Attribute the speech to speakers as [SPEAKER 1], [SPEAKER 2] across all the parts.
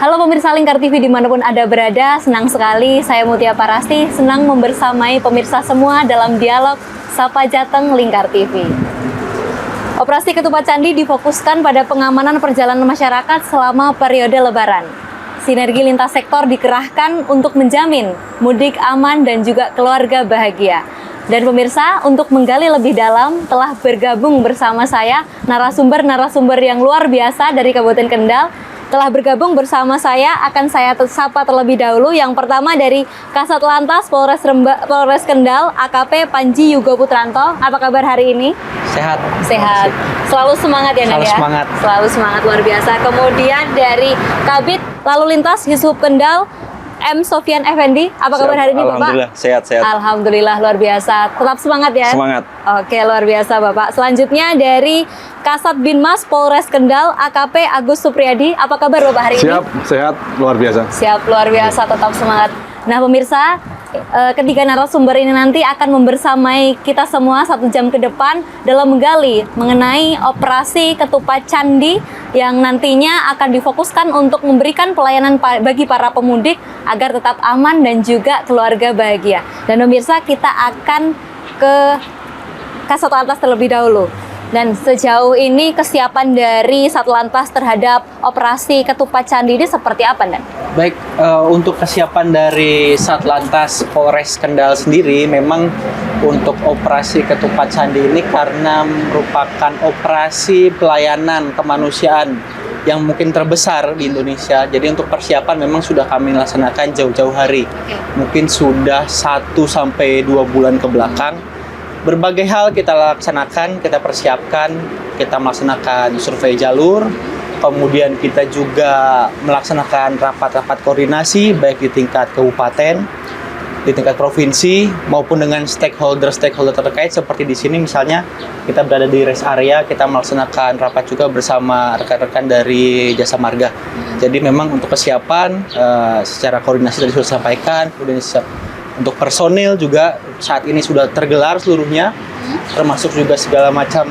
[SPEAKER 1] Halo pemirsa Lingkar TV dimanapun Anda berada, senang sekali saya Mutia Parasti senang membersamai pemirsa semua dalam dialog Sapa Jateng Lingkar TV. Operasi Ketupat Candi difokuskan pada pengamanan perjalanan masyarakat selama periode Lebaran. Sinergi lintas sektor dikerahkan untuk menjamin mudik aman dan juga keluarga bahagia. Dan pemirsa, untuk menggali lebih dalam telah bergabung bersama saya narasumber-narasumber yang luar biasa dari Kabupaten Kendal. Telah bergabung bersama saya, akan saya sapa terlebih dahulu. Yang pertama dari Kasat Lantas Polres Kendal, AKP Panji Yugo Putranto. Apa kabar hari ini?
[SPEAKER 2] Sehat.
[SPEAKER 1] Sehat. Selalu semangat ya, Nan ya?
[SPEAKER 2] Semangat.
[SPEAKER 1] Selalu semangat, luar biasa. Kemudian dari Kabid Lalu Lintas Dishub Kendal, M. Sofian Effendi. Apa kabar hari ini, Bapak?
[SPEAKER 2] Alhamdulillah, sehat-sehat.
[SPEAKER 1] Alhamdulillah, luar biasa. Tetap semangat ya?
[SPEAKER 2] Semangat.
[SPEAKER 1] Oke, luar biasa, Bapak. Selanjutnya dari Kasat Binmas Polres Kendal, AKP Agus Supriyadi. Apa kabar, Bapak, hari ini?
[SPEAKER 3] Siap, sehat, luar biasa.
[SPEAKER 1] Siap, luar biasa, tetap semangat. Nah, pemirsa, ketiga narasumber ini nanti akan membersamai kita semua 1 jam ke depan dalam menggali mengenai operasi Ketupat Candi yang nantinya akan difokuskan untuk memberikan pelayanan bagi para pemudik agar tetap aman dan juga keluarga bahagia. Dan pemirsa, kita akan ke Kasat Lantas terlebih dahulu. Dan sejauh ini kesiapan dari Satlantas terhadap operasi Ketupat Candi ini seperti apa, Dan?
[SPEAKER 2] Baik, untuk kesiapan dari Satlantas Polres Kendal sendiri, memang untuk operasi Ketupat Candi ini karena merupakan operasi pelayanan kemanusiaan yang mungkin terbesar di Indonesia. Jadi untuk persiapan memang sudah kami laksanakan jauh-jauh hari. Mungkin sudah 1-2 bulan ke belakang. Berbagai hal kita laksanakan, kita persiapkan, kita melaksanakan survei jalur, kemudian kita juga melaksanakan rapat-rapat koordinasi baik di tingkat kabupaten, di tingkat provinsi maupun dengan stakeholder terkait seperti di sini misalnya kita berada di rest area, kita melaksanakan rapat juga bersama rekan-rekan dari Jasa Marga. Jadi memang untuk kesiapan secara koordinasi tadi sudah sampaikan, kemudian untuk personil juga saat ini sudah tergelar seluruhnya, termasuk juga segala macam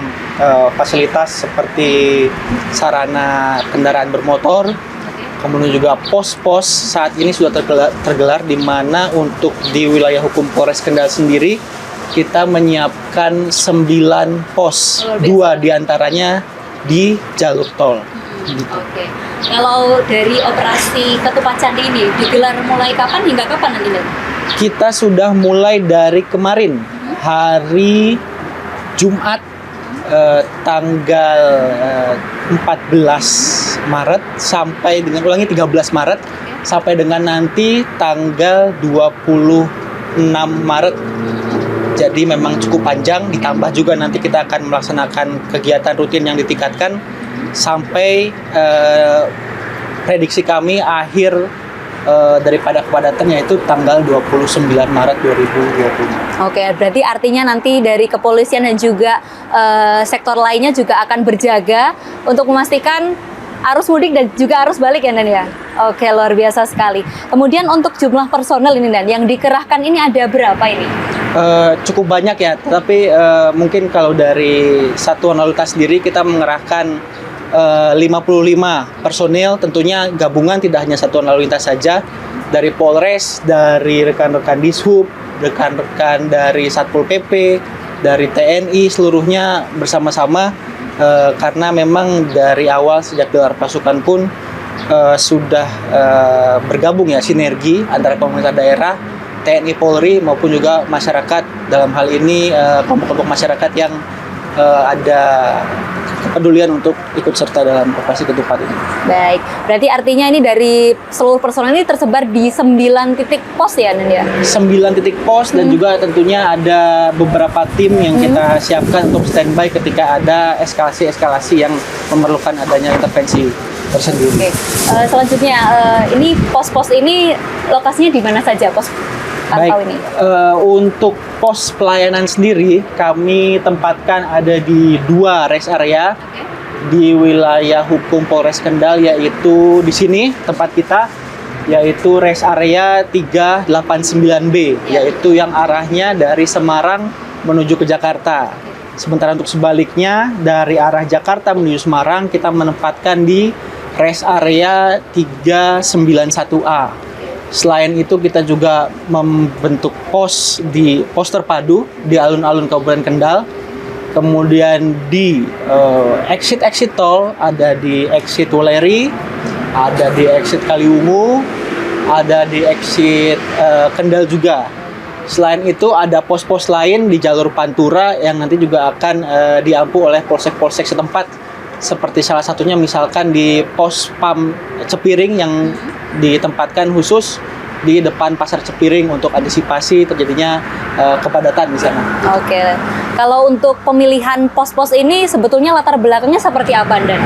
[SPEAKER 2] fasilitas seperti sarana kendaraan bermotor, kemudian juga pos-pos saat ini sudah tergelar di mana untuk di wilayah hukum Polres Kendal sendiri kita menyiapkan 9 pos, 2 diantaranya di jalur tol.
[SPEAKER 1] Oke. Kalau dari operasi Ketupat Candi ini digelar mulai kapan hingga kapan nanti, Dan?
[SPEAKER 2] Kita sudah mulai dari kemarin, hari Jumat tanggal 14 Maret sampai dengan 13 Maret sampai dengan nanti tanggal 26 Maret. Jadi memang cukup panjang, ditambah juga nanti kita akan melaksanakan kegiatan rutin yang ditingkatkan sampai prediksi kami akhir daripada kepadatan yaitu tanggal 29 Maret 2020.
[SPEAKER 1] Oke, berarti artinya nanti dari kepolisian dan juga sektor lainnya juga akan berjaga untuk memastikan arus mudik dan juga arus balik ya, Dan ya? Oke, luar biasa sekali. Kemudian untuk jumlah personel ini, Dan, yang dikerahkan ini ada berapa ini?
[SPEAKER 2] Cukup banyak ya, tetapi mungkin kalau dari Satuan Lalu Lintas sendiri kita mengerahkan 55 personil, tentunya gabungan tidak hanya Satuan Lalu Lintas saja, dari Polres, dari rekan-rekan Dishub, rekan-rekan dari Satpol PP, dari TNI, seluruhnya bersama-sama karena memang dari awal sejak gelar pasukan pun sudah bergabung ya sinergi antara pemerintah daerah, TNI Polri maupun juga masyarakat, dalam hal ini kelompok-kelompok masyarakat yang ada kepedulian untuk ikut serta dalam operasi Ketupat ini.
[SPEAKER 1] Baik, berarti artinya ini dari seluruh personel ini tersebar di 9 titik pos ya, Nan ya?
[SPEAKER 2] 9 titik pos dan juga tentunya ada beberapa tim yang kita siapkan untuk standby ketika ada eskalasi-eskalasi yang memerlukan adanya intervensi tersendiri.
[SPEAKER 1] Oke, selanjutnya ini pos-pos ini lokasinya di mana saja pos pantau ini?
[SPEAKER 2] Untuk pos pelayanan sendiri kami tempatkan ada di 2 rest area di wilayah hukum Polres Kendal, yaitu di sini tempat kita, yaitu rest area 389B, yaitu yang arahnya dari Semarang menuju ke Jakarta. Sementara untuk sebaliknya dari arah Jakarta menuju Semarang kita menempatkan di rest area 391A. Selain itu kita juga membentuk pos terpadu di alun-alun Kabupaten Kendal. Kemudian di exit tol ada di exit Wuleri, ada di exit Kaliwungu, ada di exit Kendal juga. Selain itu ada pos-pos lain di jalur Pantura yang nanti juga akan diampu oleh polsek-polsek setempat. Seperti salah satunya misalkan di pos PAM Cepiring yang ditempatkan khusus di depan Pasar Cepiring untuk antisipasi terjadinya kepadatan di sana.
[SPEAKER 1] Oke. Kalau untuk pemilihan pos-pos ini sebetulnya latar belakangnya seperti apa, Dan?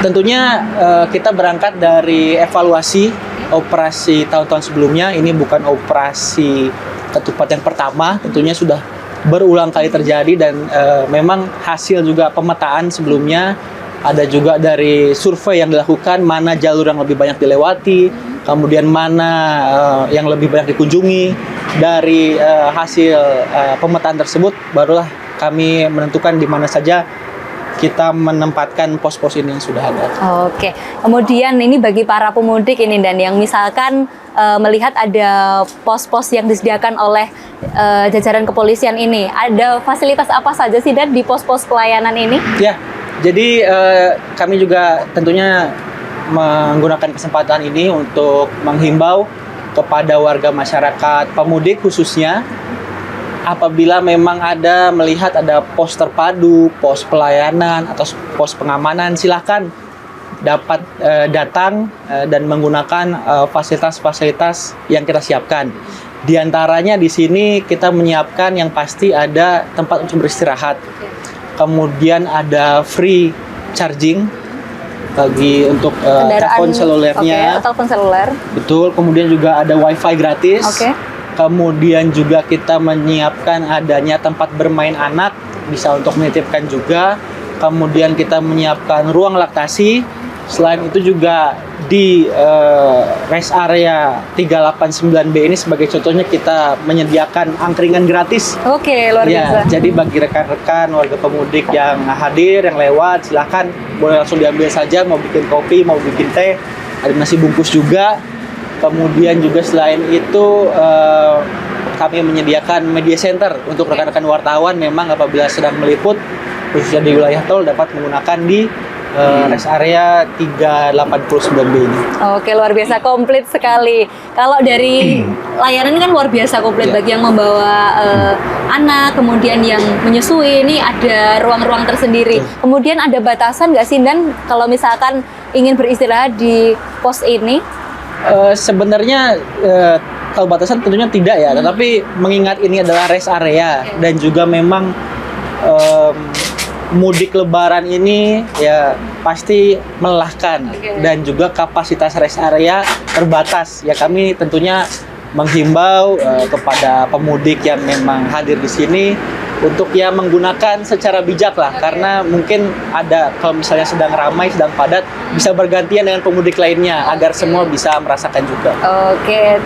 [SPEAKER 2] Tentunya kita berangkat dari evaluasi operasi tahun-tahun sebelumnya. Ini bukan operasi ketupat yang pertama, tentunya sudah berulang kali terjadi dan memang hasil juga pemetaan sebelumnya ada juga dari survei yang dilakukan mana jalur yang lebih banyak dilewati, kemudian mana yang lebih banyak dikunjungi. Dari hasil pemetaan tersebut barulah kami menentukan di mana saja kita menempatkan pos-pos ini yang sudah ada.
[SPEAKER 1] Oke, kemudian ini bagi para pemudik ini Dan yang misalkan melihat ada pos-pos yang disediakan oleh jajaran kepolisian ini, ada fasilitas apa saja sih Dan di pos-pos pelayanan ini?
[SPEAKER 2] Ya, jadi kami juga tentunya menggunakan kesempatan ini untuk menghimbau kepada warga masyarakat pemudik khususnya, apabila memang melihat ada pos terpadu, pos pelayanan atau pos pengamanan, silakan dapat datang dan menggunakan fasilitas-fasilitas yang kita siapkan. Di antaranya di sini kita menyiapkan yang pasti ada tempat untuk beristirahat. Kemudian ada free charging bagi untuk telepon selulernya.
[SPEAKER 1] Telepon seluler.
[SPEAKER 2] Betul. Kemudian juga ada wifi gratis.
[SPEAKER 1] Oke.
[SPEAKER 2] Kemudian juga kita menyiapkan adanya tempat bermain anak, bisa untuk menitipkan juga. Kemudian kita menyiapkan ruang laktasi. Selain itu juga di rest area 389B ini sebagai contohnya kita menyediakan angkringan gratis.
[SPEAKER 1] Oke, luar biasa.
[SPEAKER 2] Jadi bagi rekan-rekan warga pemudik yang hadir, yang lewat, silakan boleh langsung diambil saja, mau bikin kopi, mau bikin teh, ada nasi bungkus juga. Kemudian juga selain itu kami menyediakan media center untuk rekan-rekan wartawan memang apabila sedang meliput khususnya di wilayah tol dapat menggunakan di rest area 389B ini.
[SPEAKER 1] Oke, luar biasa, komplit sekali. Kalau dari layanan ini kan luar biasa komplit bagi yang membawa anak, kemudian yang menyusui, ini ada ruang-ruang tersendiri. Kemudian ada batasan nggak sih Dan kalau misalkan ingin beristirahat di pos ini?
[SPEAKER 2] Sebenarnya kalau batasan tentunya tidak ya, tetapi mengingat ini adalah rest area dan juga memang mudik lebaran ini ya pasti melelahkan dan juga kapasitas rest area terbatas. Ya kami tentunya menghimbau kepada pemudik yang memang hadir di sini untuk ya menggunakan secara bijak lah, karena mungkin ada kalau misalnya sedang ramai, sedang padat, bisa bergantian dengan pemudik lainnya agar semua bisa merasakan juga.
[SPEAKER 1] Oke,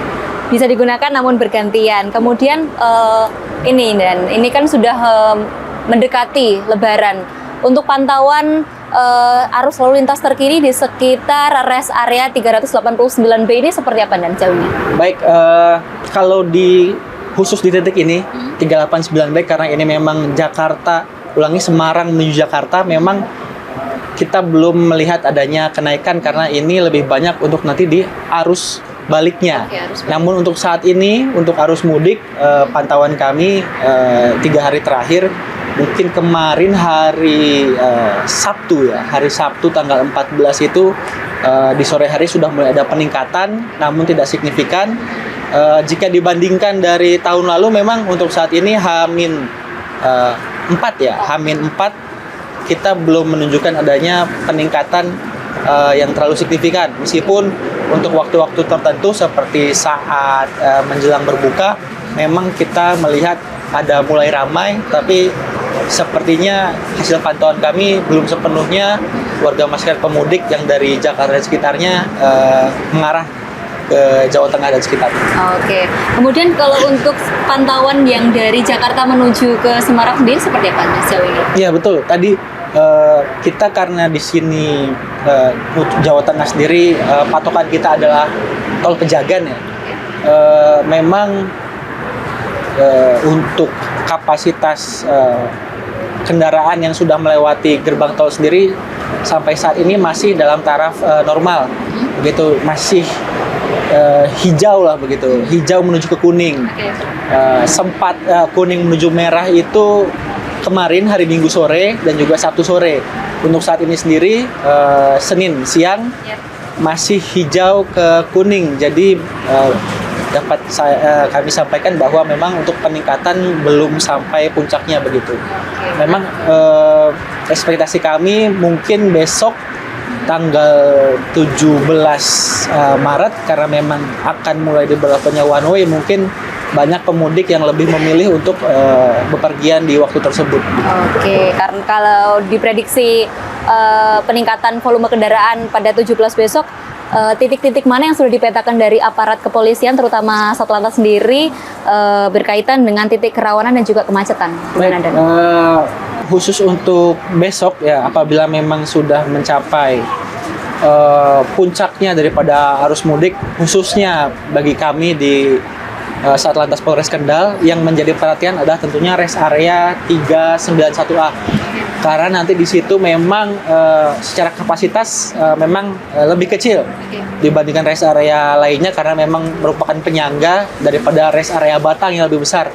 [SPEAKER 1] bisa digunakan namun bergantian. Kemudian ini kan sudah mendekati Lebaran. Untuk pantauan arus lalu lintas terkini di sekitar rest area 389B ini seperti apa Dan jauhnya?
[SPEAKER 2] Baik, kalau khusus di titik ini 389B karena ini memang Jakarta, Semarang menuju Jakarta, memang kita belum melihat adanya kenaikan karena ini lebih banyak untuk nanti di arus baliknya. Namun untuk saat ini, untuk arus mudik, pantauan kami 3 hari terakhir, mungkin kemarin hari Sabtu ya, hari Sabtu tanggal 14 itu di sore hari sudah mulai ada peningkatan, namun tidak signifikan. Jika dibandingkan dari tahun lalu, memang untuk saat ini H-4 ya, H-4 kita belum menunjukkan adanya peningkatan yang terlalu signifikan. Meskipun untuk waktu-waktu tertentu seperti saat menjelang berbuka, memang kita melihat ada mulai ramai, tapi sepertinya hasil pantauan kami belum sepenuhnya warga masyarakat pemudik yang dari Jakarta dan sekitarnya mengarah ke Jawa Tengah dan sekitarnya.
[SPEAKER 1] Oke. Kemudian kalau untuk pantauan yang dari Jakarta menuju ke Semarang sendiri seperti apa sejauh ini?
[SPEAKER 2] Iya betul. Tadi kita karena di sini Jawa Tengah sendiri patokan kita adalah tol Pejagan ya. Memang untuk kapasitas kendaraan yang sudah melewati gerbang tol sendiri sampai saat ini masih dalam taraf normal, begitu, masih hijau lah begitu, hijau menuju ke kuning. Sempat kuning menuju merah itu kemarin hari Minggu sore dan juga Sabtu sore. Untuk saat ini sendiri Senin siang masih hijau ke kuning. Jadi dapat kami sampaikan bahwa memang untuk peningkatan belum sampai puncaknya begitu. Memang ekspektasi kami mungkin besok tanggal 17 Maret karena memang akan mulai diberlakukannya one way, mungkin banyak pemudik yang lebih memilih untuk bepergian di waktu tersebut.
[SPEAKER 1] Oke, karena kalau diprediksi peningkatan volume kendaraan pada 17 besok, titik-titik mana yang sudah dipetakan dari aparat kepolisian, terutama Satlantas sendiri, berkaitan dengan titik kerawanan dan juga kemacetan?
[SPEAKER 2] Baik, khusus untuk besok ya, apabila memang sudah mencapai puncaknya daripada arus mudik, khususnya bagi kami di Satlantas Polres Kendal, yang menjadi perhatian adalah tentunya rest area 391A. Karena nanti di situ memang secara kapasitas memang lebih kecil dibandingkan rest area lainnya, karena memang merupakan penyangga daripada rest area Batang yang lebih besar.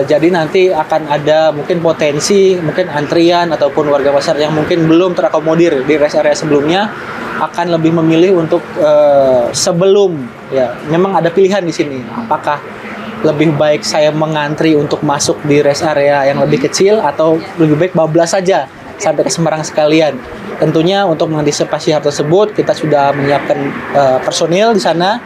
[SPEAKER 2] Jadi nanti akan ada mungkin potensi, mungkin antrian ataupun warga masyarakat yang mungkin belum terakomodir di rest area sebelumnya akan lebih memilih untuk sebelum, ya memang ada pilihan di sini. Apakah lebih baik saya mengantri untuk masuk di rest area yang lebih kecil atau lebih baik bablas saja sampai ke Semarang sekalian. Tentunya untuk mengantisipasi hal tersebut kita sudah menyiapkan personil di sana.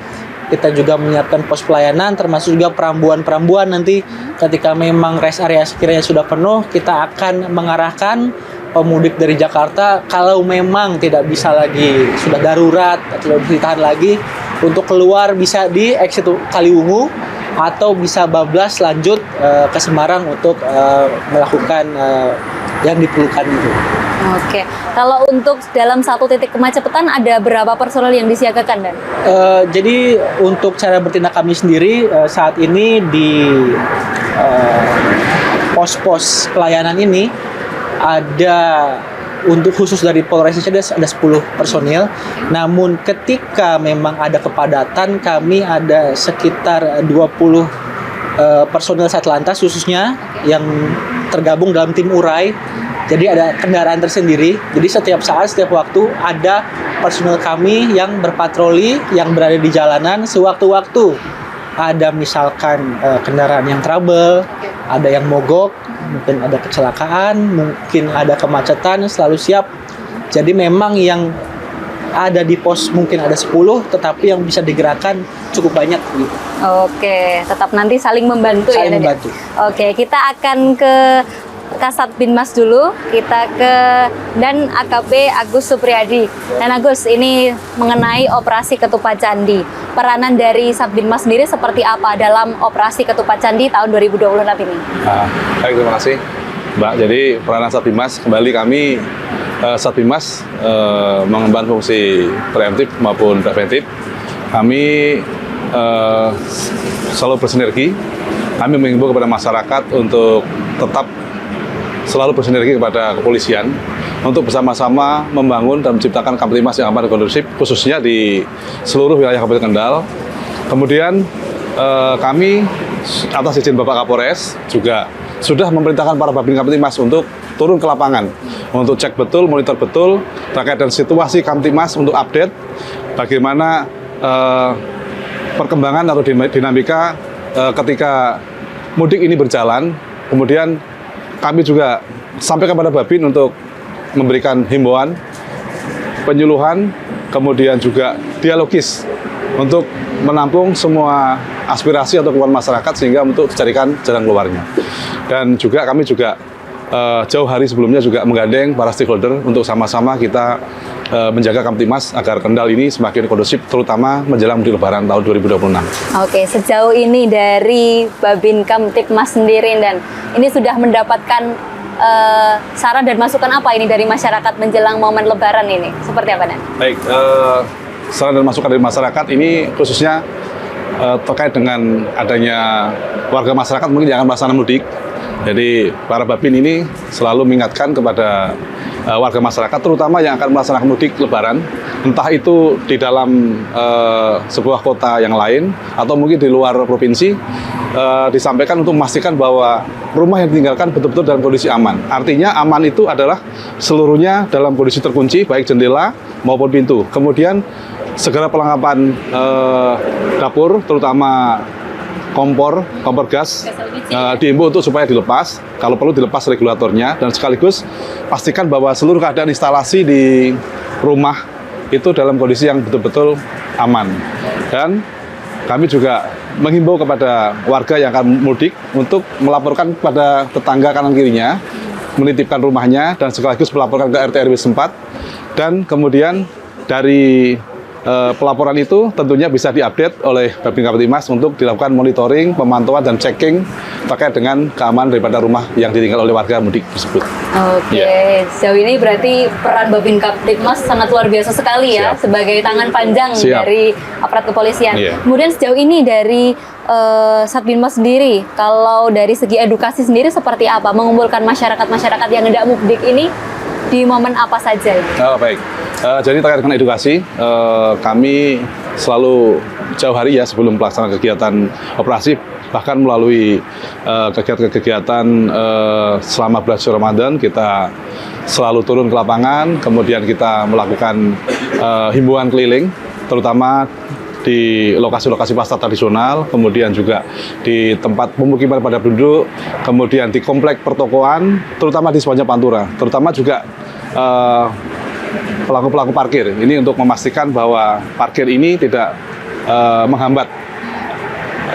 [SPEAKER 2] Kita juga menyiapkan pos pelayanan, termasuk juga perambuan-perambuan nanti ketika memang rest area sekiranya sudah penuh, kita akan mengarahkan pemudik dari Jakarta kalau memang tidak bisa lagi, sudah darurat atau ditahan lagi, untuk keluar bisa di exit Kaliwungu atau bisa bablas lanjut ke Semarang untuk melakukan yang diperlukan itu.
[SPEAKER 1] Oke, kalau untuk dalam satu titik kemacetan ada berapa personel yang disiagakan, Dan?
[SPEAKER 2] Jadi untuk cara bertindak kami sendiri saat ini di pos-pos pelayanan ini ada, untuk khusus dari Polres ada 10 personil. Namun ketika memang ada kepadatan, kami ada sekitar 20 personil Satlantas khususnya yang tergabung dalam tim urai. Jadi ada kendaraan tersendiri. Jadi setiap saat, setiap waktu ada personil kami yang berpatroli, yang berada di jalanan sewaktu-waktu. Ada misalkan kendaraan yang trouble, ada yang mogok, mungkin ada kecelakaan, mungkin ada kemacetan, selalu siap. Jadi memang yang ada di pos mungkin ada 10, tetapi yang bisa digerakkan cukup banyak.
[SPEAKER 1] Oke, tetap nanti saling membantu ya, Dan?
[SPEAKER 2] Membantu.
[SPEAKER 1] Oke, kita akan ke Kasat Binmas dulu, kita ke dan AKP Agus Supriyadi. Dan Agus, ini mengenai operasi Ketupat Candi. Peranan dari Satbinmas sendiri seperti apa dalam operasi Ketupat Candi tahun 2026 ini?
[SPEAKER 3] Baik, terima kasih Mbak. Jadi peranan Satbinmas, kembali kami Satbinmas mengemban fungsi preemptif maupun preventif. Kami selalu bersinergi. Kami mengimbau kepada masyarakat untuk tetap selalu bersinergi kepada kepolisian untuk bersama-sama membangun dan menciptakan Kamtibmas yang aman dan kondusif, khususnya di seluruh wilayah Kabupaten Kendal. Kemudian kami atas izin Bapak Kapolres juga sudah memerintahkan para Babin Kamtibmas untuk turun ke lapangan untuk cek betul, monitor betul terkait dengan situasi Kamtibmas, untuk update bagaimana perkembangan atau dinamika ketika mudik ini berjalan. Kemudian kami juga sampaikan kepada Babin untuk memberikan himbauan, penyuluhan, kemudian juga dialogis untuk menampung semua aspirasi atau keluhan masyarakat sehingga untuk dicarikan jalan keluarnya. Dan juga kami juga jauh hari sebelumnya juga menggandeng para stakeholder untuk sama-sama kita menjaga Kamtibmas agar Kendal ini semakin kondusif, terutama menjelang mudik Lebaran tahun 2026.
[SPEAKER 1] Oke, sejauh ini dari Babin Kamtibmas sendiri, dan ini sudah mendapatkan saran dan masukan apa ini dari masyarakat menjelang momen Lebaran ini? Seperti apa, Dan?
[SPEAKER 3] Baik, saran dan masukan dari masyarakat ini khususnya terkait dengan adanya warga masyarakat mungkin yang akan melaksanakan mudik. Jadi para babin ini selalu mengingatkan kepada warga masyarakat, terutama yang akan melaksanakan mudik Lebaran, entah itu di dalam sebuah kota yang lain atau mungkin di luar provinsi, disampaikan untuk memastikan bahwa rumah yang ditinggalkan betul-betul dalam kondisi aman. Artinya aman itu adalah seluruhnya dalam kondisi terkunci, baik jendela maupun pintu. Kemudian segera pelengkapan dapur, terutama kompor gas, diimbau untuk supaya dilepas, kalau perlu dilepas regulatornya, dan sekaligus pastikan bahwa seluruh keadaan instalasi di rumah itu dalam kondisi yang betul-betul aman. Dan kami juga menghimbau kepada warga yang akan mudik untuk melaporkan kepada tetangga kanan kirinya, menitipkan rumahnya, dan sekaligus melaporkan ke RT RW setempat, dan kemudian dari pelaporan itu tentunya bisa diupdate oleh Babin Kaptimas untuk dilakukan monitoring, pemantauan, dan checking terkait dengan keamanan daripada rumah yang ditinggal oleh warga mudik tersebut.
[SPEAKER 1] Oke, sejauh ini berarti peran Babin Kaptimas sangat luar biasa sekali ya, sebagai tangan panjang dari aparat kepolisian. Kemudian sejauh ini dari Satbinmas sendiri, kalau dari segi edukasi sendiri seperti apa? Mengumpulkan masyarakat yang hendak mudik ini di momen apa saja?
[SPEAKER 3] Baik. Jadi terkait dengan edukasi, kami selalu jauh hari ya sebelum pelaksanaan kegiatan operasi, bahkan melalui kegiatan-kegiatan selama bulan suci Ramadan, kita selalu turun ke lapangan, kemudian kita melakukan himbauan keliling, terutama di lokasi-lokasi pasar tradisional, kemudian juga di tempat pemukiman pada penduduk, kemudian di komplek pertokoan, terutama di sepanjang Pantura, terutama juga pelaku-pelaku parkir. Ini untuk memastikan bahwa parkir ini tidak menghambat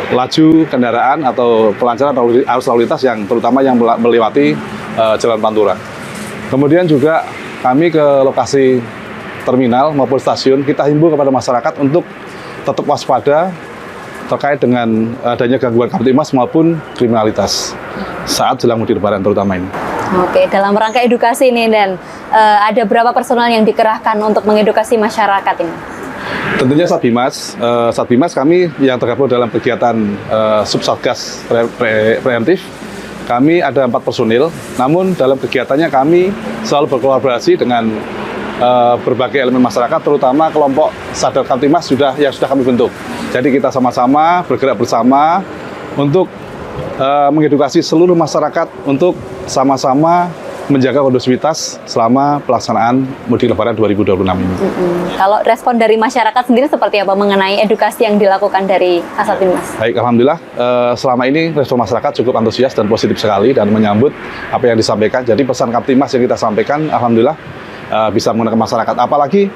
[SPEAKER 3] laju kendaraan atau kelancaran arus lalu lintas yang terutama yang melewati Jalan Pantura. Kemudian juga kami ke lokasi terminal maupun stasiun, kita himbau kepada masyarakat untuk tetap waspada terkait dengan adanya gangguan Kaptimas maupun kriminalitas saat jelang mudik Lebaran terutama ini.
[SPEAKER 1] Oke, dalam rangka edukasi ini, Dan, ada berapa personal yang dikerahkan untuk mengedukasi masyarakat ini?
[SPEAKER 3] Tentunya Satbimas kami yang tergabung dalam kegiatan Subsatgas Preemptif, kami ada 4 personil, namun dalam kegiatannya kami selalu berkolaborasi dengan berbagai elemen masyarakat, terutama kelompok Sadar Kaptimas yang sudah kami bentuk. Jadi kita sama-sama bergerak bersama untuk mengedukasi seluruh masyarakat untuk sama-sama menjaga kondusivitas selama pelaksanaan mudik Lebaran 2026 ini.
[SPEAKER 1] Kalau respon dari masyarakat sendiri seperti apa mengenai edukasi yang dilakukan dari Kasatbinmas?
[SPEAKER 3] Baik, alhamdulillah selama ini respon masyarakat cukup antusias dan positif sekali dan menyambut apa yang disampaikan. Jadi pesan Kaptimas yang kita sampaikan, alhamdulillah bisa menggunakan masyarakat. Apalagi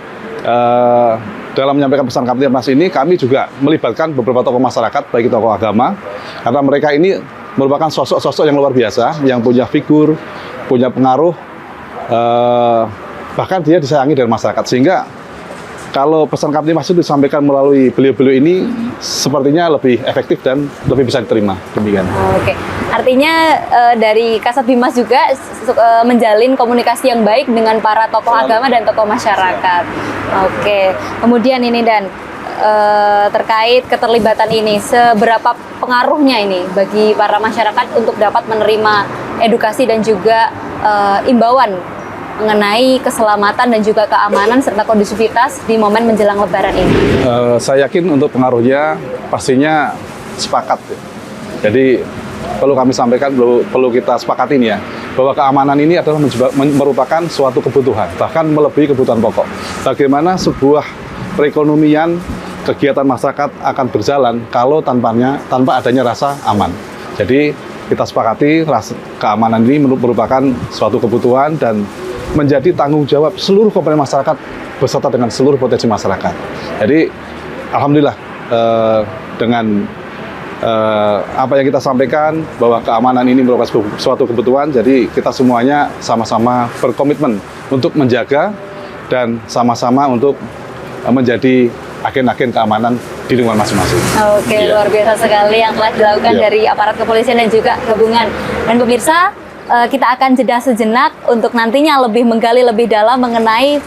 [SPEAKER 3] dalam menyampaikan pesan Kaptimas ini, kami juga melibatkan beberapa tokoh masyarakat, baik tokoh agama, karena mereka ini merupakan sosok-sosok yang luar biasa, yang punya figur, punya pengaruh, bahkan dia disayangi dari masyarakat. Sehingga kalau pesan Kaptimas itu disampaikan melalui beliau-beliau ini, sepertinya lebih efektif dan lebih bisa diterima. Demikian.
[SPEAKER 1] Oke, artinya dari Kasatbinmas juga menjalin komunikasi yang baik dengan para tokoh agama dan tokoh masyarakat. Oke, kemudian ini, Dan, terkait keterlibatan ini, seberapa pengaruhnya ini bagi para masyarakat untuk dapat menerima edukasi dan juga imbauan mengenai keselamatan dan juga keamanan serta kondusivitas di momen menjelang Lebaran ini?
[SPEAKER 3] Saya yakin untuk pengaruhnya pastinya sepakat. Jadi perlu kami sampaikan, perlu kita sepakatin ya, bahwa keamanan ini adalah merupakan suatu kebutuhan, bahkan melebihi kebutuhan pokok. Bagaimana sebuah perekonomian kegiatan masyarakat akan berjalan kalau tanpa adanya rasa aman. Jadi kita sepakati keamanan ini merupakan suatu kebutuhan dan menjadi tanggung jawab seluruh komponen masyarakat beserta dengan seluruh potensi masyarakat. Jadi alhamdulillah dengan apa yang kita sampaikan bahwa keamanan ini merupakan suatu kebutuhan, jadi kita semuanya sama-sama berkomitmen untuk menjaga dan sama-sama untuk menjadi agen-agen keamanan di lingkungan masing-masing.
[SPEAKER 1] Oke, luar biasa sekali yang telah dilakukan dari aparat kepolisian dan juga gabungan. Dan pemirsa, kita akan jeda sejenak untuk nantinya lebih menggali lebih dalam mengenai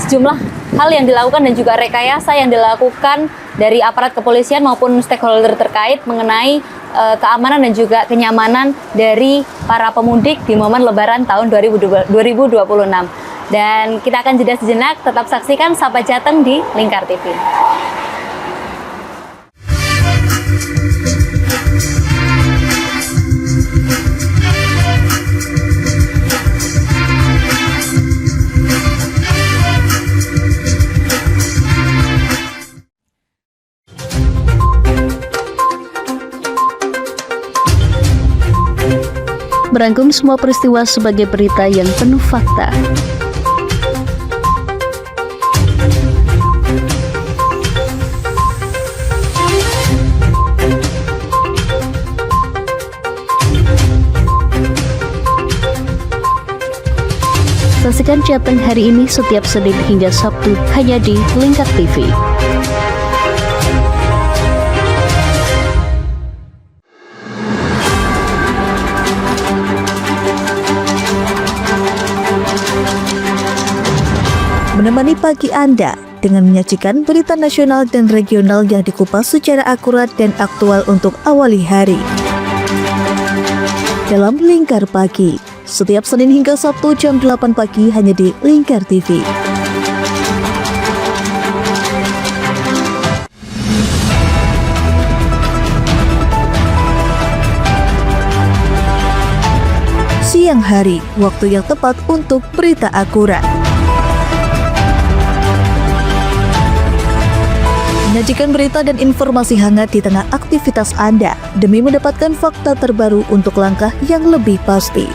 [SPEAKER 1] sejumlah hal yang dilakukan dan juga rekayasa yang dilakukan dari aparat kepolisian maupun stakeholder terkait mengenai keamanan dan juga kenyamanan dari para pemudik di momen Lebaran tahun 2026. Dan kita akan jeda sejenak, tetap saksikan Sapa Jateng di Lingkar TV.
[SPEAKER 4] Merangkum semua peristiwa sebagai berita yang penuh fakta. Saksikan Jateng hari ini setiap Senin hingga Sabtu hanya di Lingkar TV.
[SPEAKER 5] Menemani pagi Anda dengan menyajikan berita nasional dan regional yang dikupas secara akurat dan aktual untuk awali hari. Dalam Lingkar Pagi, setiap Senin hingga Sabtu jam 8 pagi hanya di Lingkar TV. Siang hari, waktu yang tepat untuk berita akurat. Menyajikan berita dan informasi hangat di tengah aktivitas Anda demi mendapatkan fakta terbaru untuk langkah yang lebih pasti.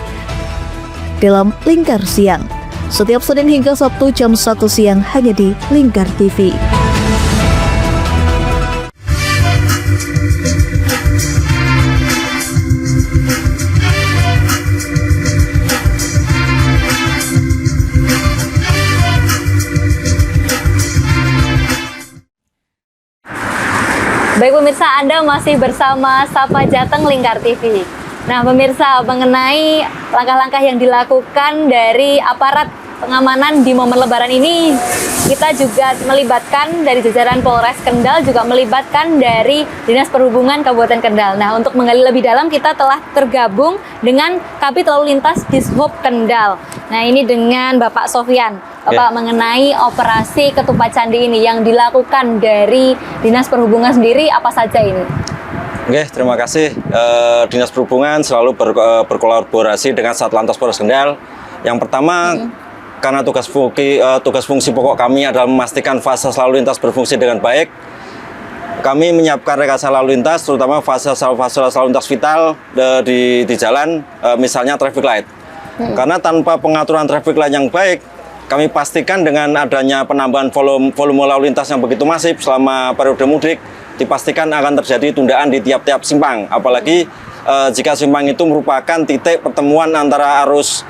[SPEAKER 5] Dalam Lingkar Siang, setiap Senin hingga Sabtu jam 1 siang hanya di Lingkar TV.
[SPEAKER 1] Baik pemirsa, Anda masih bersama Sapa Jateng Lingkar TV. Nah pemirsa, mengenai langkah-langkah yang dilakukan dari aparat pengamanan di momen Lebaran ini, kita juga melibatkan dari jajaran Polres Kendal, juga melibatkan dari Dinas Perhubungan Kabupaten Kendal. Nah untuk menggali lebih dalam, kita telah tergabung dengan Kabid Lalu Lintas Dishub Kendal. Nah ini dengan Bapak Sofyan. Bapak, mengenai operasi Ketupat Candi ini yang dilakukan dari Dinas Perhubungan sendiri, apa saja ini?
[SPEAKER 6] Oke, terima kasih. Dinas Perhubungan selalu berkolaborasi dengan Satlantas Polres Kendal. Yang pertama, karena tugas fungsi pokok kami adalah memastikan fase lalu lintas berfungsi dengan baik, kami menyiapkan rekayasa lalu lintas, terutama fase lalu lintas vital di jalan, misalnya traffic light. Karena tanpa pengaturan traffic light yang baik, kami pastikan dengan adanya penambahan volume lalu lintas yang begitu masif selama periode mudik, dipastikan akan terjadi tundaan di tiap-tiap simpang. Apalagi jika simpang itu merupakan titik pertemuan antara arus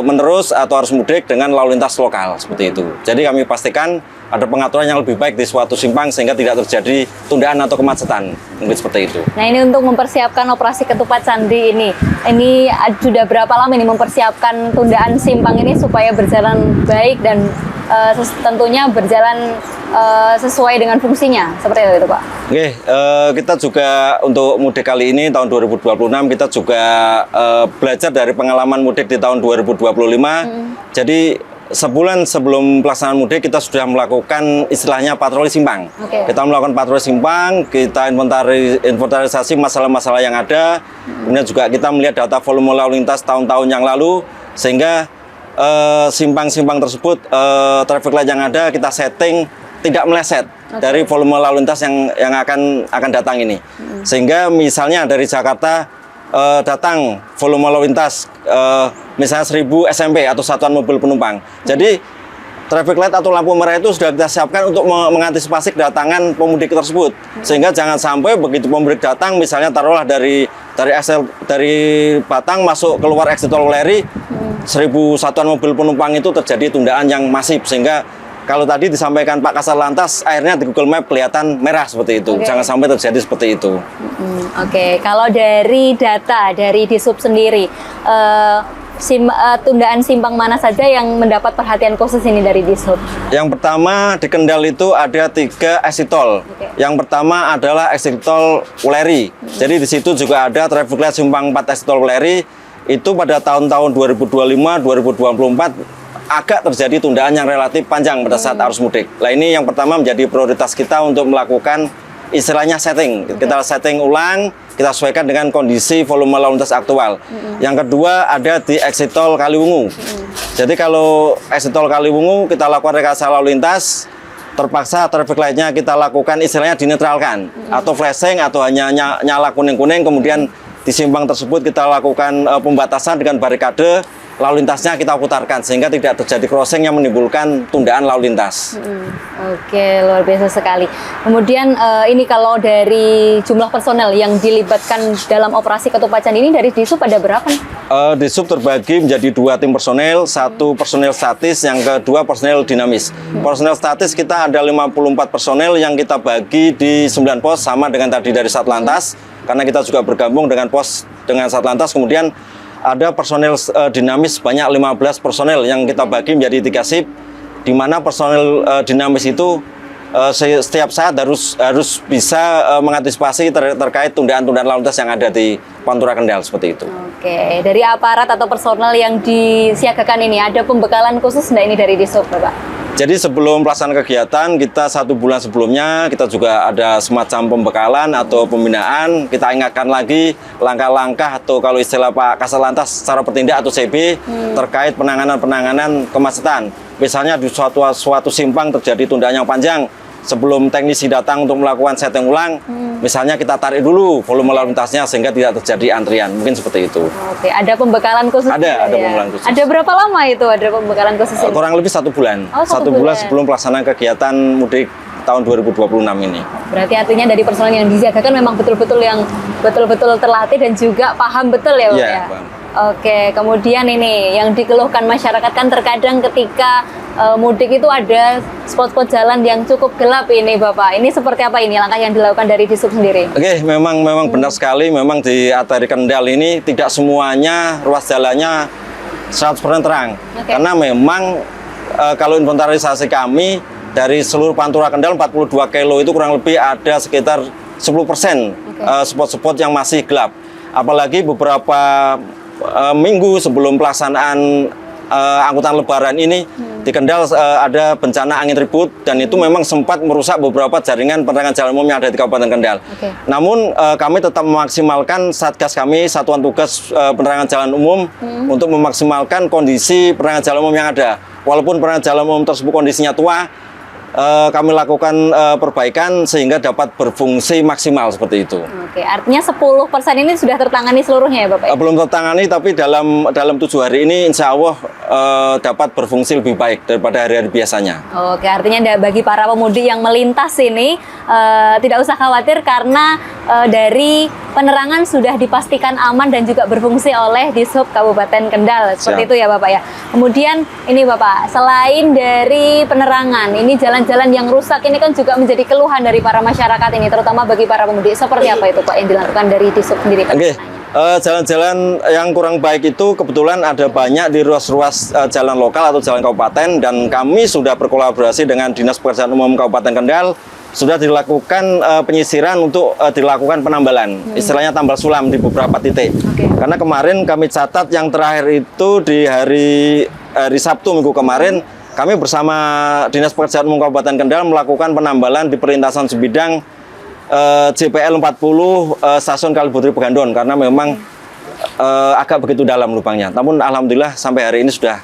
[SPEAKER 6] menerus atau arus mudik dengan lalu lintas lokal, seperti itu. Jadi kami pastikan ada pengaturan yang lebih baik di suatu simpang sehingga tidak terjadi tundaan atau kemacetan, mungkin seperti itu.
[SPEAKER 1] Nah ini untuk mempersiapkan operasi Ketupat Candi ini sudah berapa lama ini mempersiapkan tundaan simpang ini supaya berjalan baik dan tentunya berjalan sesuai dengan fungsinya, seperti itu Pak?
[SPEAKER 6] Oke, kita juga untuk mudik kali ini tahun 2026 kita juga belajar dari pengalaman mudik di tahun 2025. Jadi sebulan sebelum pelaksanaan mudik kita sudah melakukan istilahnya patroli simpang. Kita melakukan patroli simpang, kita inventarisasi masalah-masalah yang ada. Kemudian juga kita melihat data volume lalu lintas tahun-tahun yang lalu, sehingga simpang-simpang tersebut traffic light yang ada kita setting tidak meleset dari volume lalu lintas yang akan datang ini. Sehingga misalnya dari Jakarta datang volume lalu lintas misalnya 1000 SMP atau satuan mobil penumpang. Jadi traffic light atau lampu merah itu sudah kita siapkan untuk mengantisipasi kedatangan pemudik tersebut. Sehingga jangan sampai begitu pemudik datang, misalnya taruhlah dari Batang masuk keluar exit tol Weleri, 1000 satuan mobil penumpang itu terjadi tundaan yang masif, sehingga kalau tadi disampaikan Pak Kasat Lantas, akhirnya di Google Map kelihatan merah seperti itu. Jangan sampai terjadi seperti itu.
[SPEAKER 1] Oke, kalau dari data dari Dishub sendiri, tundaan simpang mana saja yang mendapat perhatian khusus ini dari Dishub?
[SPEAKER 6] Yang pertama di Kendal itu ada 3 exit tol. Yang pertama adalah exit tol Wuleri. Jadi di situ juga ada traffic light simpang 4 exit tol Wuleri. Itu pada tahun-tahun 2025, 2024 agak terjadi tundaan yang relatif panjang pada saat arus mudik. Nah ini yang pertama menjadi prioritas kita untuk melakukan istilahnya setting. Kita setting ulang, kita sesuaikan dengan kondisi volume lalu lintas aktual. Yang kedua ada di exit tol Kaliwungu. Jadi kalau exit tol Kaliwungu kita lakukan rekayasa lalu lintas, terpaksa traffic light-nya kita lakukan istilahnya dinetralkan atau flashing atau hanya nyala kuning-kuning, kemudian di simpang tersebut kita lakukan pembatasan dengan barikade, lalu lintasnya kita putarkan sehingga tidak terjadi crossing yang menimbulkan tundaan lalu lintas.
[SPEAKER 1] Oke, luar biasa sekali. Kemudian ini kalau dari jumlah personel yang dilibatkan dalam operasi ketupat candi ini dari Dishub ada berapa nih?
[SPEAKER 6] Dishub terbagi menjadi 2 tim personel, 1 personel statis, yang kedua personel dinamis. Personel statis kita ada 54 personel yang kita bagi di 9 pos sama dengan tadi dari Satlantas, karena kita juga bergabung dengan pos dengan Satlantas. Kemudian ada personel dinamis banyak 15 personel yang kita bagi menjadi 3 shift, di mana personel dinamis itu setiap saat harus bisa mengantisipasi terkait tundaan-tundaan lalu lintas yang ada di Pantura Kendal seperti itu.
[SPEAKER 1] Oke, dari aparat atau personel yang disiagakan ini ada pembekalan khusus nggak ini dari Dishub, Bapak?
[SPEAKER 6] Jadi sebelum pelaksanaan kegiatan, kita 1 bulan sebelumnya kita juga ada semacam pembekalan atau pembinaan. Kita ingatkan lagi langkah-langkah atau kalau istilah Pak Kasat Lantas secara bertindak atau CB terkait penanganan kemacetan. Misalnya di suatu simpang terjadi tundaan yang panjang, sebelum teknisi datang untuk melakukan setting ulang, misalnya kita tarik dulu volume lalu lintasnya sehingga tidak terjadi antrian, mungkin seperti itu.
[SPEAKER 1] Oke, ada pembekalan khusus?
[SPEAKER 6] Ada pembekalan khusus.
[SPEAKER 1] Ada berapa lama itu ada pembekalan khusus ini?
[SPEAKER 6] Kurang lebih 1 bulan.
[SPEAKER 1] Oh,
[SPEAKER 6] 1 bulan sebelum pelaksanaan kegiatan mudik tahun 2026 ini.
[SPEAKER 1] Berarti artinya dari personel yang disiagakan memang betul-betul terlatih dan juga paham betul ya, Pak?
[SPEAKER 6] Iya,
[SPEAKER 1] ya?
[SPEAKER 6] Bang.
[SPEAKER 1] Oke, kemudian ini yang dikeluhkan masyarakat kan terkadang ketika mudik itu ada spot-spot jalan yang cukup gelap ini, Bapak. Ini seperti apa ini langkah yang dilakukan dari Dishub sendiri?
[SPEAKER 6] Oke, memang benar sekali. Memang di arteri Kendal ini tidak semuanya ruas jalannya 100% terang. Karena memang kalau inventarisasi kami dari seluruh Pantura Kendal 42 kilo itu kurang lebih ada sekitar 10% spot-spot yang masih gelap. Apalagi beberapa minggu sebelum pelaksanaan angkutan lebaran ini di Kendal ada bencana angin ribut dan itu memang sempat merusak beberapa jaringan penerangan jalan umum yang ada di Kabupaten Kendal. Namun kami tetap memaksimalkan satgas kami, satuan tugas penerangan jalan umum untuk memaksimalkan kondisi penerangan jalan umum yang ada. Walaupun penerangan jalan umum tersebut kondisinya tua, kami lakukan perbaikan sehingga dapat berfungsi maksimal seperti itu.
[SPEAKER 1] Oke, artinya 10% ini sudah tertangani seluruhnya ya, Bapak?
[SPEAKER 6] Belum tertangani, tapi dalam 7 hari ini insya Allah dapat berfungsi lebih baik daripada hari-hari biasanya.
[SPEAKER 1] Oke, artinya bagi para pemudik yang melintas ini tidak usah khawatir karena dari penerangan sudah dipastikan aman dan juga berfungsi oleh Dishub Kabupaten Kendal. Seperti itu ya, Bapak ya. Kemudian ini Bapak, selain dari penerangan, ini jalan-jalan yang rusak ini kan juga menjadi keluhan dari para masyarakat ini, terutama bagi para pemudik. Seperti apa itu Pak yang dilakukan dari Dishub sendiri?
[SPEAKER 6] Oke, jalan-jalan yang kurang baik itu kebetulan ada banyak di ruas-ruas jalan lokal atau jalan kabupaten, dan kami sudah berkolaborasi dengan Dinas Pekerjaan Umum Kabupaten Kendal, sudah dilakukan penyisiran untuk dilakukan penambalan, istilahnya tambal sulam di beberapa titik. Karena kemarin kami catat yang terakhir itu di hari Sabtu minggu kemarin, kami bersama Dinas Pekerjaan Umum Kabupaten Kendal melakukan penambalan di perlintasan sebidang JPL 40 stasiun Kalibutri Pegandon karena memang agak begitu dalam lubangnya. Namun alhamdulillah sampai hari ini sudah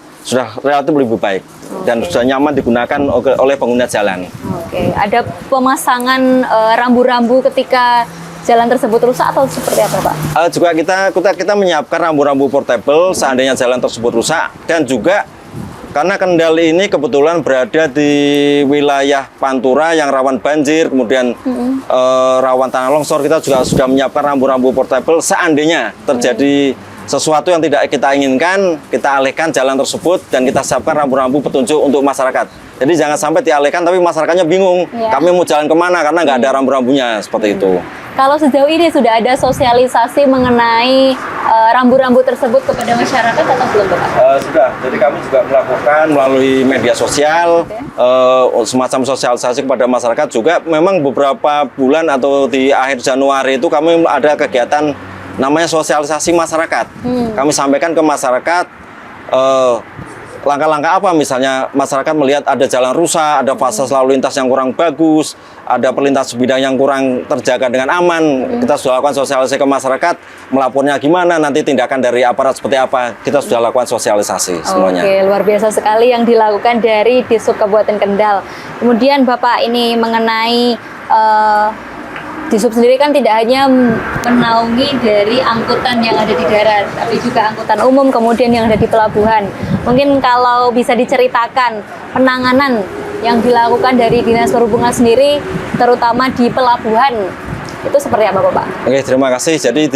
[SPEAKER 6] relatif lebih baik dan sudah nyaman digunakan oleh pengguna jalan.
[SPEAKER 1] Oke, ada pemasangan rambu-rambu ketika jalan tersebut rusak atau seperti apa, Pak?
[SPEAKER 6] Juga kita menyiapkan rambu-rambu portable seandainya jalan tersebut rusak, dan juga karena Kendal ini kebetulan berada di wilayah Pantura yang rawan banjir, kemudian rawan tanah longsor, kita juga sudah menyiapkan rambu-rambu portable seandainya terjadi sesuatu yang tidak kita inginkan, kita alihkan jalan tersebut dan kita siapkan rambu-rambu petunjuk untuk masyarakat. Jadi jangan sampai dialihkan tapi masyarakatnya bingung, kami mau jalan kemana karena nggak ada rambu-rambunya seperti itu.
[SPEAKER 1] Kalau sejauh ini sudah ada sosialisasi mengenai rambu-rambu tersebut kepada masyarakat atau belum, Bapak?
[SPEAKER 6] Sudah, jadi kami juga melakukan melalui media sosial, semacam sosialisasi kepada masyarakat juga. Memang beberapa bulan atau di akhir Januari itu kami ada kegiatan namanya sosialisasi masyarakat. Kami sampaikan ke masyarakat langkah-langkah apa, misalnya masyarakat melihat ada jalan rusak, ada fasilitas lalu lintas yang kurang bagus, ada perlintas bidang yang kurang terjaga dengan aman. Kita sudah lakukan sosialisasi ke masyarakat, melapornya gimana, nanti tindakan dari aparat seperti apa, kita sudah lakukan sosialisasi semuanya.
[SPEAKER 1] Oke, luar biasa sekali yang dilakukan dari Disub Kabupaten Kendal. Kemudian Bapak, ini mengenai Disub sendiri kan tidak hanya menaungi dari angkutan yang ada di darat, tapi juga angkutan umum kemudian yang ada di pelabuhan. Mungkin kalau bisa diceritakan penanganan yang dilakukan dari Dinas Perhubungan sendiri, terutama di pelabuhan, itu seperti apa, Bapak?
[SPEAKER 6] Oke, terima kasih. Jadi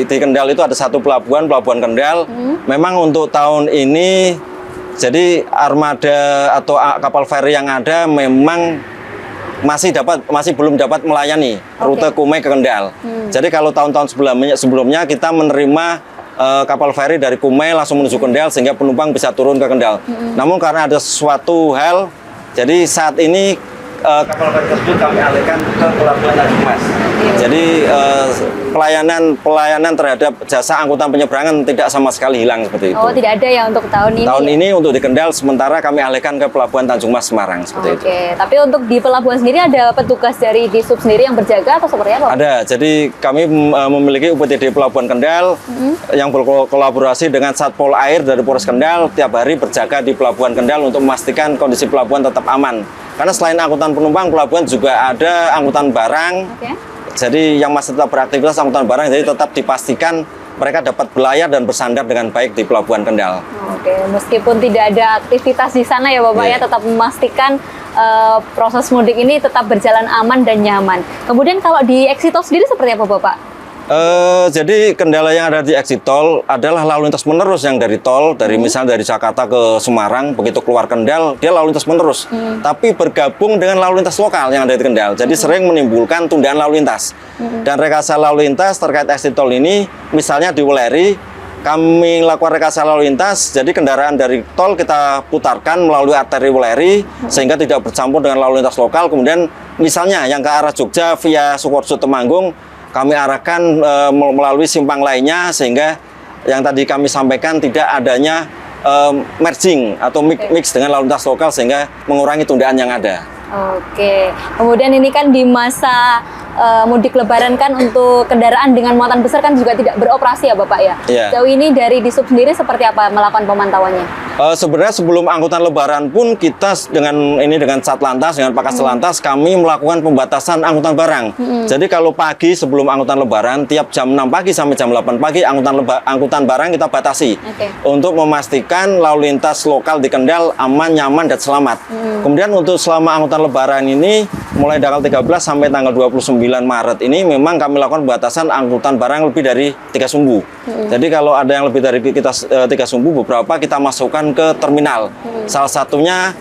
[SPEAKER 6] di Kendal itu ada satu pelabuhan Kendal. Memang untuk tahun ini, jadi armada atau kapal feri yang ada memang masih belum dapat melayani rute Kumai ke Kendal. Jadi kalau tahun-tahun sebelumnya kita menerima kapal feri dari Kumai langsung menuju Kendal sehingga penumpang bisa turun ke Kendal. Namun karena ada suatu hal, jadi saat ini kapal feri tersebut kami alihkan ke pelabuhan Tanjung Mas. Jadi pelayanan terhadap jasa angkutan penyeberangan tidak sama sekali hilang seperti itu.
[SPEAKER 1] Oh, tidak ada ya untuk tahun ini?
[SPEAKER 6] Tahun ini untuk di Kendal sementara kami alihkan ke pelabuhan Tanjung Mas Semarang seperti itu.
[SPEAKER 1] Oke, tapi untuk di pelabuhan sendiri ada petugas dari Disub sendiri yang berjaga atau seperti apa?
[SPEAKER 6] Ada, jadi kami memiliki UPTD Pelabuhan Kendal yang berkolaborasi dengan Satpol Air dari Polres Kendal, tiap hari berjaga di Pelabuhan Kendal untuk memastikan kondisi pelabuhan tetap aman. Karena selain angkutan penumpang, pelabuhan juga ada angkutan barang. Jadi yang masih tetap beraktivitas angkutan barang, jadi tetap dipastikan mereka dapat berlayar dan bersandar dengan baik di Pelabuhan Kendal.
[SPEAKER 1] Oke, meskipun tidak ada aktivitas di sana ya Bapak ya, tetap memastikan proses mudik ini tetap berjalan aman dan nyaman. Kemudian kalau di exit tol sendiri seperti apa Bapak?
[SPEAKER 6] Jadi kendala yang ada di exit tol adalah lalu lintas menerus yang dari tol, misalnya dari Jakarta ke Semarang, begitu keluar Kendal, dia lalu lintas menerus. Tapi bergabung dengan lalu lintas lokal yang ada di Kendal, jadi sering menimbulkan tundaan lalu lintas. Dan rekayasa lalu lintas terkait exit tol ini, misalnya di Wuleri, kami lakukan rekayasa lalu lintas, jadi kendaraan dari tol kita putarkan melalui arteri Wuleri, sehingga tidak bercampur dengan lalu lintas lokal. Kemudian misalnya yang ke arah Jogja via Sukoharjo Temanggung, kami arahkan melalui simpang lainnya sehingga yang tadi kami sampaikan tidak adanya merging atau mix dengan lalu lintas lokal sehingga mengurangi tundaan yang ada.
[SPEAKER 1] Oke, kemudian ini kan di masa mudik lebaran kan untuk kendaraan dengan muatan besar kan juga tidak beroperasi ya Bapak ya? Jauh ini dari Disub sendiri seperti apa melakukan pemantauannya?
[SPEAKER 6] Sebenarnya sebelum angkutan lebaran pun kita dengan Satlantas, dengan Pakas Lantas kami melakukan pembatasan angkutan barang. Jadi kalau pagi sebelum angkutan lebaran, tiap jam 6 pagi sampai jam 8 pagi angkutan barang kita batasi. Untuk memastikan lalu lintas lokal di Kendal aman, nyaman, dan selamat. Kemudian untuk selama angkutan lebaran ini, mulai tanggal 13 sampai tanggal 29 Maret ini memang kami lakukan pembatasan angkutan barang lebih dari 3 sumbu. Jadi kalau ada yang lebih dari kita 3 sumbu, beberapa kita masukkan ke terminal. Salah satunya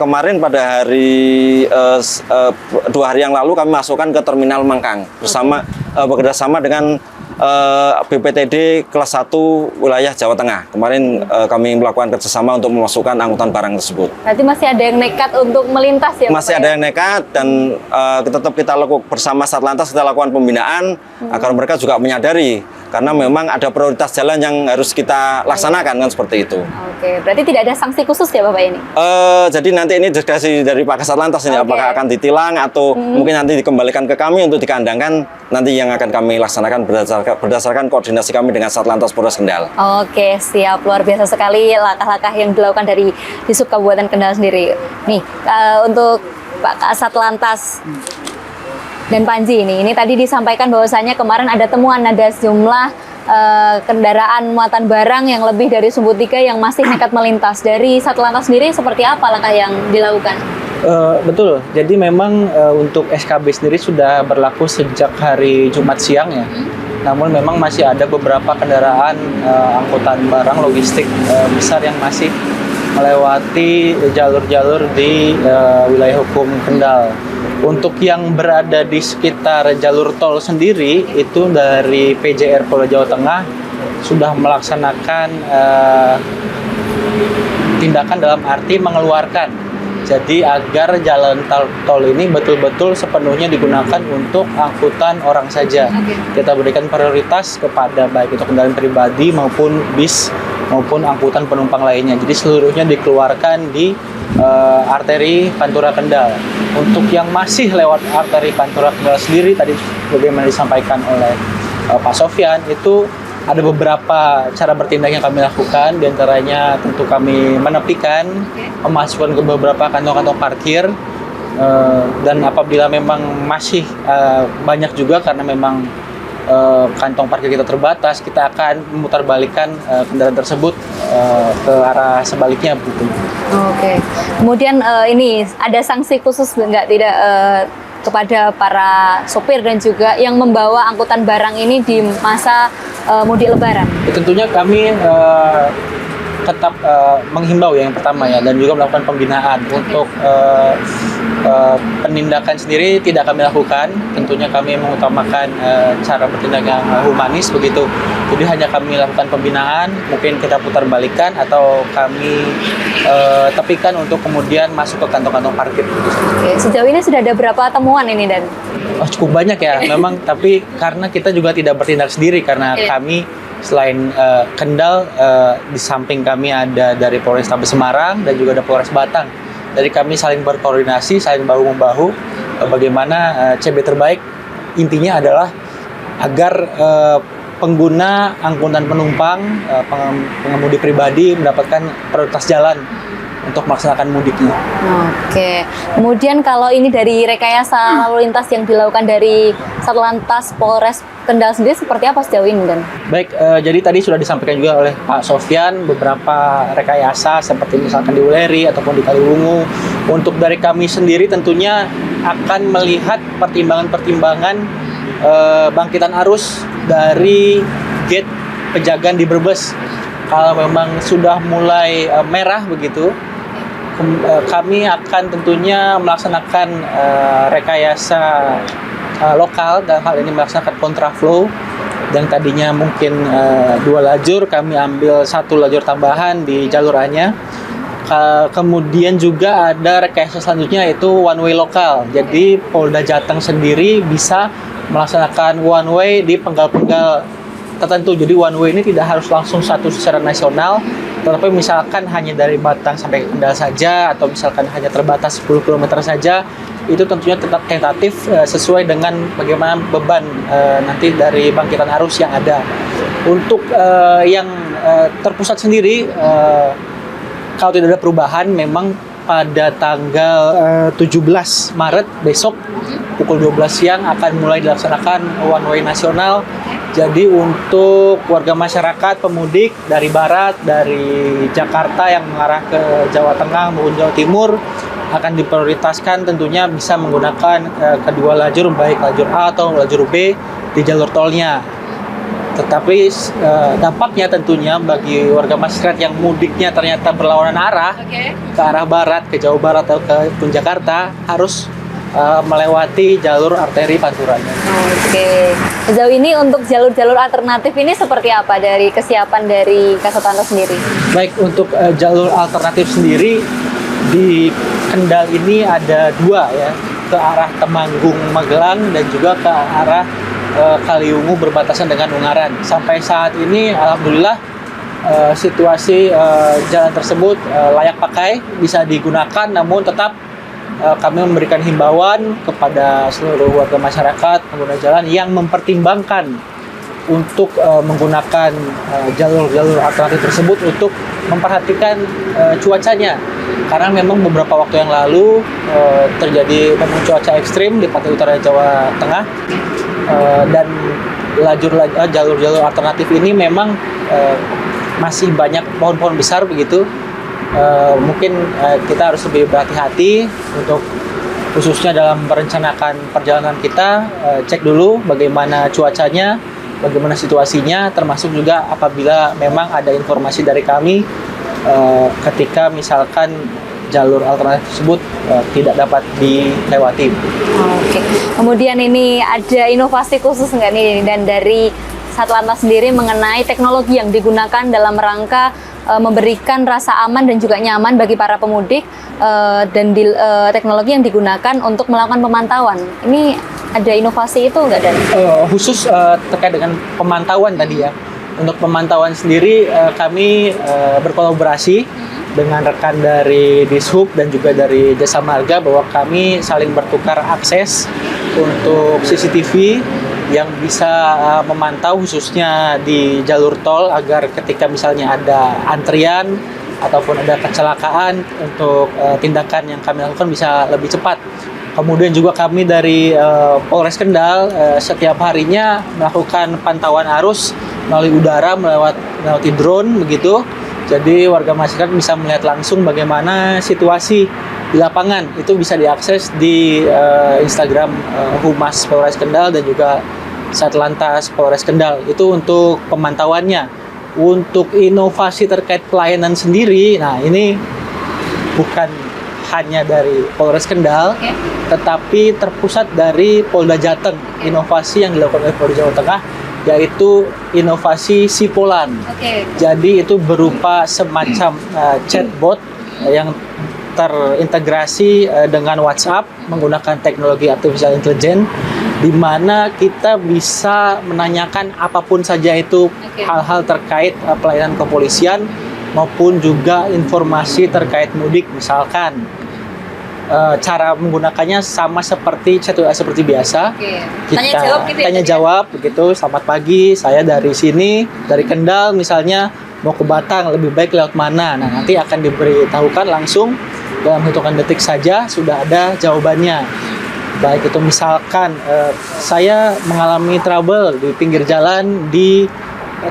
[SPEAKER 6] kemarin pada hari 2 hari yang lalu kami masukkan ke terminal Mangkang bekerjasama dengan BPTD kelas 1 wilayah Jawa Tengah. Kemarin kami melakukan kerjasama untuk memasukkan angkutan barang tersebut.
[SPEAKER 1] Berarti masih ada yang nekat untuk melintas ya?
[SPEAKER 6] Masih ada yang nekat dan kita lakukan bersama Satlantas, kita lakukan pembinaan agar mereka juga menyadari karena memang ada prioritas jalan yang harus kita laksanakan kan seperti itu.
[SPEAKER 1] Oke, berarti tidak ada sanksi khusus ya Bapak ini?
[SPEAKER 6] Jadi nanti ini diskresi dari Pakas Satlantas ini apakah akan ditilang atau mungkin nanti dikembalikan ke kami untuk dikandangkan, nanti yang akan kami laksanakan berdasarkan koordinasi kami dengan Satlantas Polres Kendal.
[SPEAKER 1] Oke, siap. Luar biasa sekali langkah-langkah yang dilakukan dari Disub Kabupaten Kendal sendiri. Nih, untuk Pak Satlantas dan Panji ini tadi disampaikan bahwasanya kemarin ada temuan ada sejumlah kendaraan muatan barang yang lebih dari sumbu 3 yang masih nekat melintas. Dari Satlantas sendiri seperti apa langkah yang dilakukan?
[SPEAKER 2] Betul, jadi memang untuk SKB sendiri sudah berlaku sejak hari Jumat siang ya. namun memang masih ada beberapa kendaraan angkutan barang logistik besar yang masih melewati jalur-jalur di wilayah hukum Kendal. Untuk yang berada di sekitar jalur tol sendiri, itu dari PJR Polda Jawa Tengah sudah melaksanakan tindakan dalam arti mengeluarkan. Jadi agar jalan tol ini betul-betul sepenuhnya digunakan untuk angkutan orang saja. Kita berikan prioritas kepada baik itu kendaraan pribadi maupun bis maupun angkutan penumpang lainnya. Jadi seluruhnya dikeluarkan di arteri Pantura Kendal. Untuk yang masih lewat arteri Pantura Kendal sendiri, tadi bagaimana disampaikan oleh Pak Sofyan, itu ada beberapa cara bertindak yang kami lakukan, diantaranya tentu kami menepikan, memasukkan ke beberapa kantong-kantong parkir, dan apabila memang masih banyak juga karena memang kantong parkir kita terbatas, kita akan memutarbalikkan kendaraan tersebut ke arah sebaliknya begitu.
[SPEAKER 1] Oke. Kemudian ini ada sanksi khusus nggak tidak kepada para sopir dan juga yang membawa angkutan barang ini di masa mudik Lebaran?
[SPEAKER 2] Tentunya kami tetap menghimbau yang pertama ya, dan juga melakukan pembinaan. Untuk penindakan sendiri tidak kami lakukan, tentunya kami mengutamakan cara bertindak yang humanis begitu. Jadi hanya kami lakukan pembinaan, mungkin kita putar balikan atau kami tepikan untuk kemudian masuk ke kantong-kantong parkir.
[SPEAKER 1] Oke, sejauh ini sudah ada berapa temuan ini dan?
[SPEAKER 2] Oh, cukup banyak ya, memang. Tapi karena kita juga tidak bertindak sendiri, karena kami selain Kendal, di samping kami ada dari Polrestabes Semarang dan juga ada Polres Batang. Jadi kami saling berkoordinasi, saling bahu-membahu bagaimana CB terbaik. Intinya adalah agar pengguna angkutan penumpang, pengemudi pribadi mendapatkan prioritas jalan untuk melaksanakan mudiknya.
[SPEAKER 1] Oke. Kemudian kalau ini dari rekayasa lalu lintas yang dilakukan dari Satlantas Polres Kendal sendiri seperti apa sejauh ini dan?
[SPEAKER 2] Baik, jadi tadi sudah disampaikan juga oleh Pak Sofyan beberapa rekayasa seperti misalkan di Wuleri ataupun di Kaliwungu. Untuk dari kami sendiri tentunya akan melihat pertimbangan-pertimbangan bangkitan arus dari gate Pejagan di Brebes. Kalau memang sudah mulai merah begitu, kami akan tentunya melaksanakan rekayasa lokal, dalam hal ini melaksanakan kontraflow. Yang tadinya mungkin 2 lajur, kami ambil 1 lajur tambahan di jalur A-nya. Kemudian juga ada rekayasa selanjutnya, yaitu one way lokal. Jadi Polda Jateng sendiri bisa melaksanakan one way di penggal-penggal tertentu. Jadi one way ini tidak harus langsung satu secara nasional, tetapi misalkan hanya dari Batang sampai Kendal saja, atau misalkan hanya terbatas 10 km saja, itu tentunya tetap tentatif sesuai dengan bagaimana beban nanti dari bangkitan arus yang ada. Untuk yang terpusat sendiri, kalau tidak ada perubahan, memang pada tanggal 17 Maret besok pukul 12 siang akan mulai dilaksanakan one way nasional. Jadi untuk warga masyarakat pemudik dari barat, dari Jakarta yang mengarah ke Jawa Tengah maupun Jawa Timur akan diprioritaskan tentunya bisa menggunakan kedua lajur, baik lajur A atau lajur B di jalur tolnya. Tetapi dampaknya tentunya bagi warga masyarakat yang mudiknya ternyata berlawanan arah ke arah barat, ke Jawa Barat atau ke Jakarta, harus melewati jalur arteri Pantura.
[SPEAKER 1] Oke. Sejauh ini untuk jalur-jalur alternatif ini seperti apa dari kesiapan dari Kasatlantas sendiri?
[SPEAKER 2] Baik, untuk jalur alternatif sendiri di Kendal ini ada 2 ya, ke arah Temanggung Magelang dan juga ke arah Kaliwungu berbatasan dengan Ungaran. Sampai saat ini alhamdulillah situasi jalan tersebut layak pakai, bisa digunakan, namun tetap kami memberikan himbauan kepada seluruh warga masyarakat pengguna jalan yang mempertimbangkan untuk menggunakan jalur-jalur alternatif tersebut untuk memperhatikan cuacanya, karena memang beberapa waktu yang lalu terjadi memang cuaca ekstrim di pantai utara Jawa Tengah, dan jalur-jalur alternatif ini memang masih banyak pohon-pohon besar begitu. Mungkin kita harus lebih berhati-hati untuk khususnya dalam merencanakan perjalanan kita, cek dulu bagaimana cuacanya, bagaimana situasinya, termasuk juga apabila memang ada informasi dari kami ketika misalkan jalur alternatif tersebut tidak dapat dilewati.
[SPEAKER 1] Oke. Kemudian ini ada inovasi khusus nggak nih dan dari Satlantas sendiri mengenai teknologi yang digunakan dalam rangka memberikan rasa aman dan juga nyaman bagi para pemudik dan teknologi yang digunakan untuk melakukan pemantauan. Ini ada inovasi itu nggak, Dan?
[SPEAKER 2] Khusus terkait dengan pemantauan tadi ya. Untuk pemantauan sendiri kami berkolaborasi dengan rekan dari Dishub dan juga dari Jasa Marga bahwa kami saling bertukar akses untuk CCTV yang bisa memantau khususnya di jalur tol agar ketika misalnya ada antrian ataupun ada kecelakaan untuk tindakan yang kami lakukan bisa lebih cepat. Kemudian juga kami dari Polres Kendal setiap harinya melakukan pantauan arus melalui udara melewati drone begitu. Jadi warga masyarakat bisa melihat langsung bagaimana situasi di lapangan. Itu bisa diakses di Instagram Humas Polres Kendal dan juga Satlantas Polres Kendal. Itu untuk pemantauannya. Untuk inovasi terkait pelayanan sendiri, nah ini bukan hanya dari Polres Kendal, tetapi terpusat dari Polda Jateng. Inovasi yang dilakukan oleh Polda Jawa Tengah yaitu inovasi Sipolan. Jadi itu berupa semacam chatbot yang terintegrasi dengan WhatsApp menggunakan teknologi artificial intelligence, di mana kita bisa menanyakan apapun saja itu hal-hal terkait pelayanan kepolisian maupun juga informasi terkait mudik, misalkan cara menggunakannya sama seperti chat WA seperti biasa. Kita tanya jawab begitu. Selamat pagi, saya dari sini, dari Kendal misalnya mau ke Batang, lebih baik lewat mana? Nah, nanti akan diberitahukan langsung dalam hitungan detik saja sudah ada jawabannya. Baik itu misalkan saya mengalami trouble di pinggir jalan di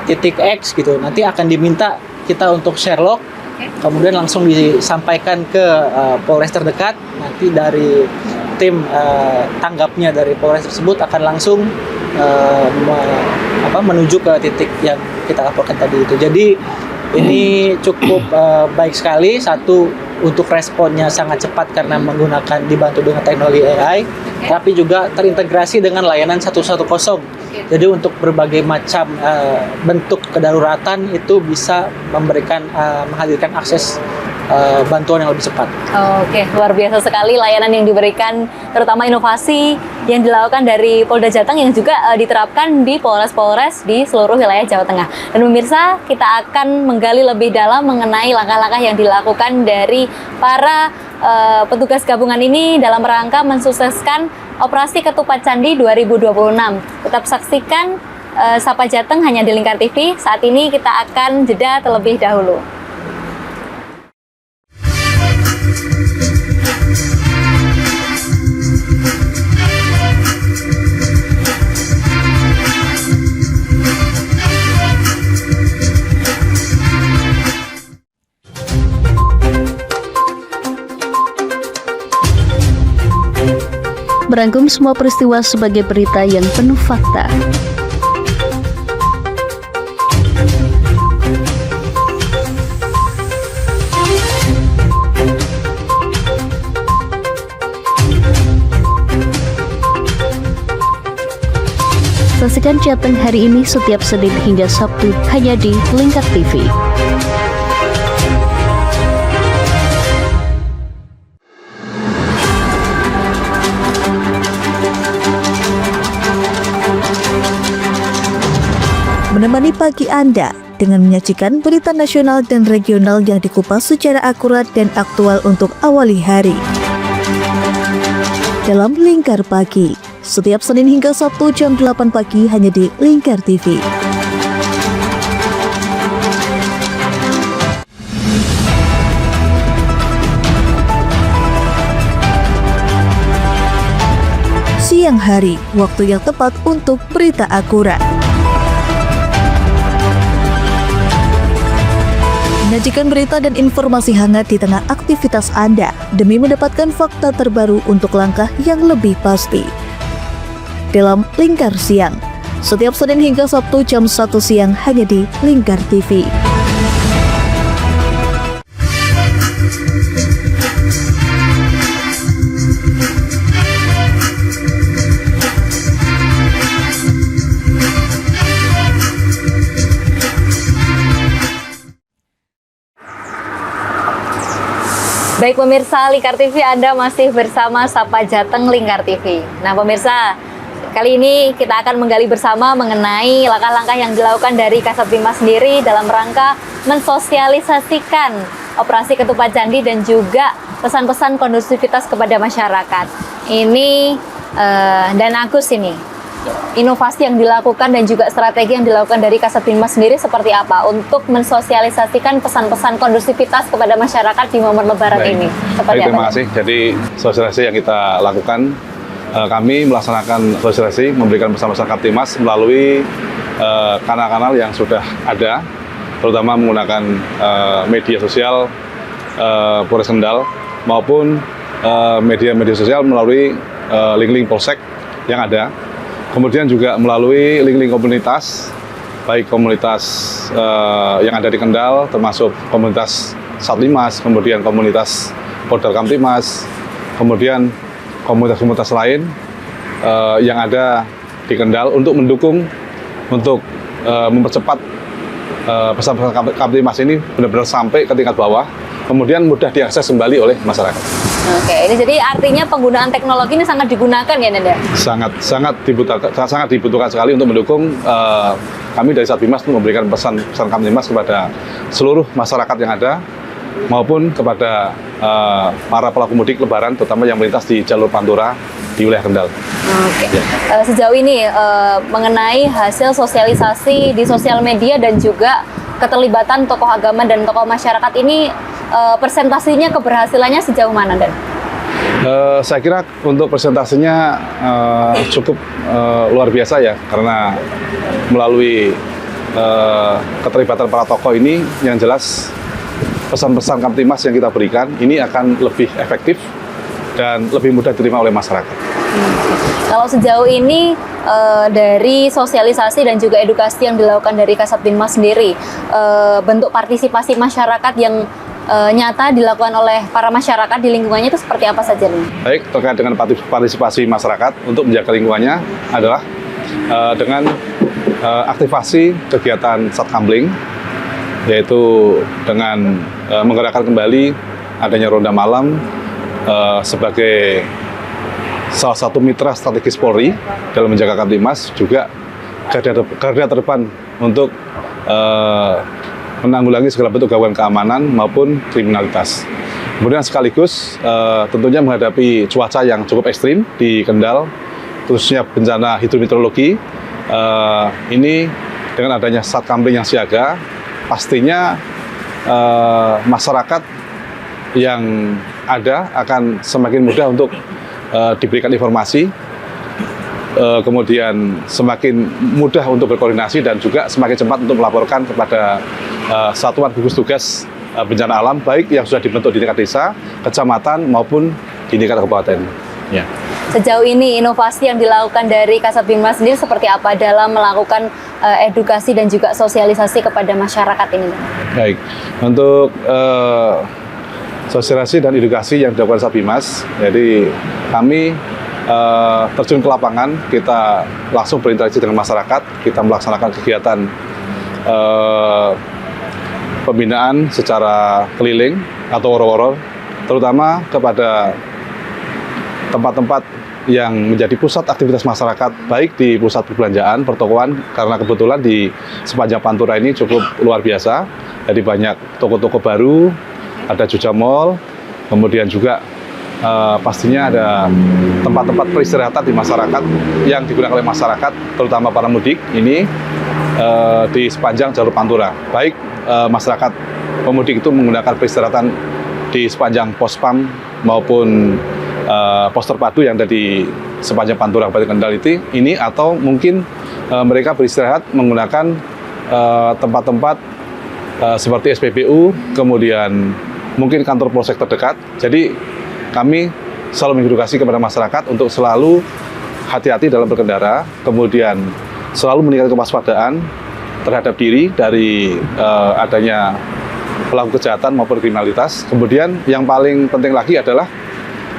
[SPEAKER 2] titik X gitu, nanti akan diminta kita untuk share log, kemudian langsung disampaikan ke Polres terdekat. Nanti dari tim tanggapnya dari Polres tersebut akan langsung menuju ke titik yang kita laporkan tadi itu. Jadi ini cukup baik sekali. Satu, untuk responnya sangat cepat karena menggunakan dibantu dengan teknologi AI, tapi juga terintegrasi dengan layanan 110. Jadi untuk berbagai macam bentuk kedaruratan itu bisa memberikan menghadirkan akses bantuan yang lebih cepat.
[SPEAKER 1] Oke, luar biasa sekali layanan yang diberikan, terutama inovasi yang dilakukan dari Polda Jateng yang juga diterapkan di Polres-Polres di seluruh wilayah Jawa Tengah. Dan pemirsa, kita akan menggali lebih dalam mengenai langkah-langkah yang dilakukan dari para petugas gabungan ini dalam rangka mensukseskan Operasi Ketupat Candi 2026. Tetap saksikan Sapa Jateng hanya di Lingkar TV. Saat ini kita akan jeda terlebih dahulu.
[SPEAKER 4] Merangkum semua peristiwa sebagai berita yang penuh fakta. Saksikan Jateng hari ini setiap Senin hingga Sabtu hanya di Lingkar TV.
[SPEAKER 5] Menemani pagi Anda dengan menyajikan berita nasional dan regional yang dikupas secara akurat dan aktual untuk awali hari. Dalam Lingkar Pagi, setiap Senin hingga Sabtu jam 8 pagi hanya di Lingkar TV. Siang hari, waktu yang tepat untuk berita akurat. Menyajikan berita dan informasi hangat di tengah aktivitas Anda demi mendapatkan fakta terbaru untuk langkah yang lebih pasti. Dalam Lingkar Siang, Setiap Senin hingga Sabtu jam 1 siang hanya di Lingkar TV.
[SPEAKER 1] Baik pemirsa Lingkar TV, Anda masih bersama Sapa Jateng Lingkar TV. Nah pemirsa, kali ini kita akan menggali bersama mengenai langkah-langkah yang dilakukan dari Kasatbimas sendiri dalam rangka mensosialisasikan operasi ketupat candi dan juga pesan-pesan kondusivitas kepada masyarakat. Ini dan Agus ini. Inovasi yang dilakukan dan juga strategi yang dilakukan dari Kasatbimas sendiri seperti apa untuk mensosialisasikan pesan-pesan kondusivitas kepada masyarakat di momen Lebaran ini? Seperti
[SPEAKER 3] terima
[SPEAKER 1] apa?
[SPEAKER 3] kasih. Jadi sosialisasi yang kita lakukan, kami melaksanakan sosialisasi, memberikan pesan-pesan Kasatbimas melalui kanal-kanal yang sudah ada, terutama menggunakan media sosial Polres Kendal maupun media-media sosial melalui link-link polsek yang ada. Kemudian juga melalui link-link komunitas, baik komunitas yang ada di Kendal, termasuk komunitas Satlimas, kemudian komunitas Podar Kamtimas, kemudian komunitas-komunitas lain yang ada di Kendal untuk mendukung, untuk mempercepat pesan-pesan Kamtimas ini benar-benar sampai ke tingkat bawah, kemudian mudah diakses kembali oleh masyarakat.
[SPEAKER 1] Oke, ini jadi artinya penggunaan teknologi ini sangat digunakan ya, Nanda?
[SPEAKER 3] Sangat dibutuhkan sekali untuk mendukung kami dari Satbimas untuk memberikan pesan Kamtimas kepada seluruh masyarakat yang ada maupun kepada para pelaku mudik Lebaran, terutama yang melintas di jalur Pantura di wilayah Kendal.
[SPEAKER 1] Oke. Sejauh ini mengenai hasil sosialisasi di sosial media dan juga keterlibatan tokoh agama dan tokoh masyarakat ini, presentasinya keberhasilannya sejauh mana, Dan?
[SPEAKER 3] Saya kira untuk presentasinya cukup luar biasa ya, karena melalui keterlibatan para tokoh ini yang jelas pesan-pesan Kamtimas yang kita berikan ini akan lebih efektif dan lebih mudah diterima oleh masyarakat.
[SPEAKER 1] Kalau sejauh ini dari sosialisasi dan juga edukasi yang dilakukan dari Kasatbimas sendiri, bentuk partisipasi masyarakat yang nyata dilakukan oleh para masyarakat di lingkungannya itu seperti apa saja nih?
[SPEAKER 3] Baik, terkait dengan partisipasi masyarakat untuk menjaga lingkungannya adalah dengan aktivasi kegiatan Satkamling, yaitu dengan menggerakkan kembali adanya ronda malam sebagai salah satu mitra strategis Polri dalam menjaga Kamtimas, juga garda terdepan untuk menanggulangi segala bentuk gangguan keamanan maupun kriminalitas. Kemudian sekaligus tentunya menghadapi cuaca yang cukup ekstrim di Kendal, khususnya bencana hidrometeorologi. Ini dengan adanya Satkamling yang siaga, pastinya masyarakat yang ada akan semakin mudah untuk diberikan informasi, kemudian semakin mudah untuk berkoordinasi dan juga semakin cepat untuk melaporkan kepada satuan gugus tugas bencana alam, baik yang sudah dibentuk di tingkat desa, kecamatan maupun di tingkat kabupaten. Ya.
[SPEAKER 1] Sejauh ini inovasi yang dilakukan dari Kasatbimas sendiri seperti apa dalam melakukan edukasi dan juga sosialisasi kepada masyarakat ini?
[SPEAKER 3] Baik, untuk sosialisasi dan edukasi yang dilakukan Satbimas, jadi kami terjun ke lapangan, kita langsung berinteraksi dengan masyarakat, kita melaksanakan kegiatan pembinaan secara keliling atau woro-woro, terutama kepada tempat-tempat yang menjadi pusat aktivitas masyarakat, baik di pusat perbelanjaan, pertokoan, karena kebetulan di sepanjang Pantura ini cukup luar biasa, jadi banyak toko-toko baru, ada Jogja Mall, kemudian juga pastinya ada tempat-tempat peristirahatan di masyarakat yang digunakan oleh masyarakat, terutama para mudik ini di sepanjang jalur Pantura. Baik masyarakat pemudik itu menggunakan peristirahatan di sepanjang Pospam maupun pos terpadu yang ada di sepanjang Pantura Kabupaten Kendal ini, atau mungkin mereka beristirahat menggunakan tempat-tempat seperti SPBU, kemudian mungkin kantor polsek terdekat. Jadi kami selalu mengedukasi kepada masyarakat untuk selalu hati-hati dalam berkendara, kemudian selalu meningkatkan kewaspadaan terhadap diri dari adanya pelaku kejahatan maupun kriminalitas. Kemudian yang paling penting lagi adalah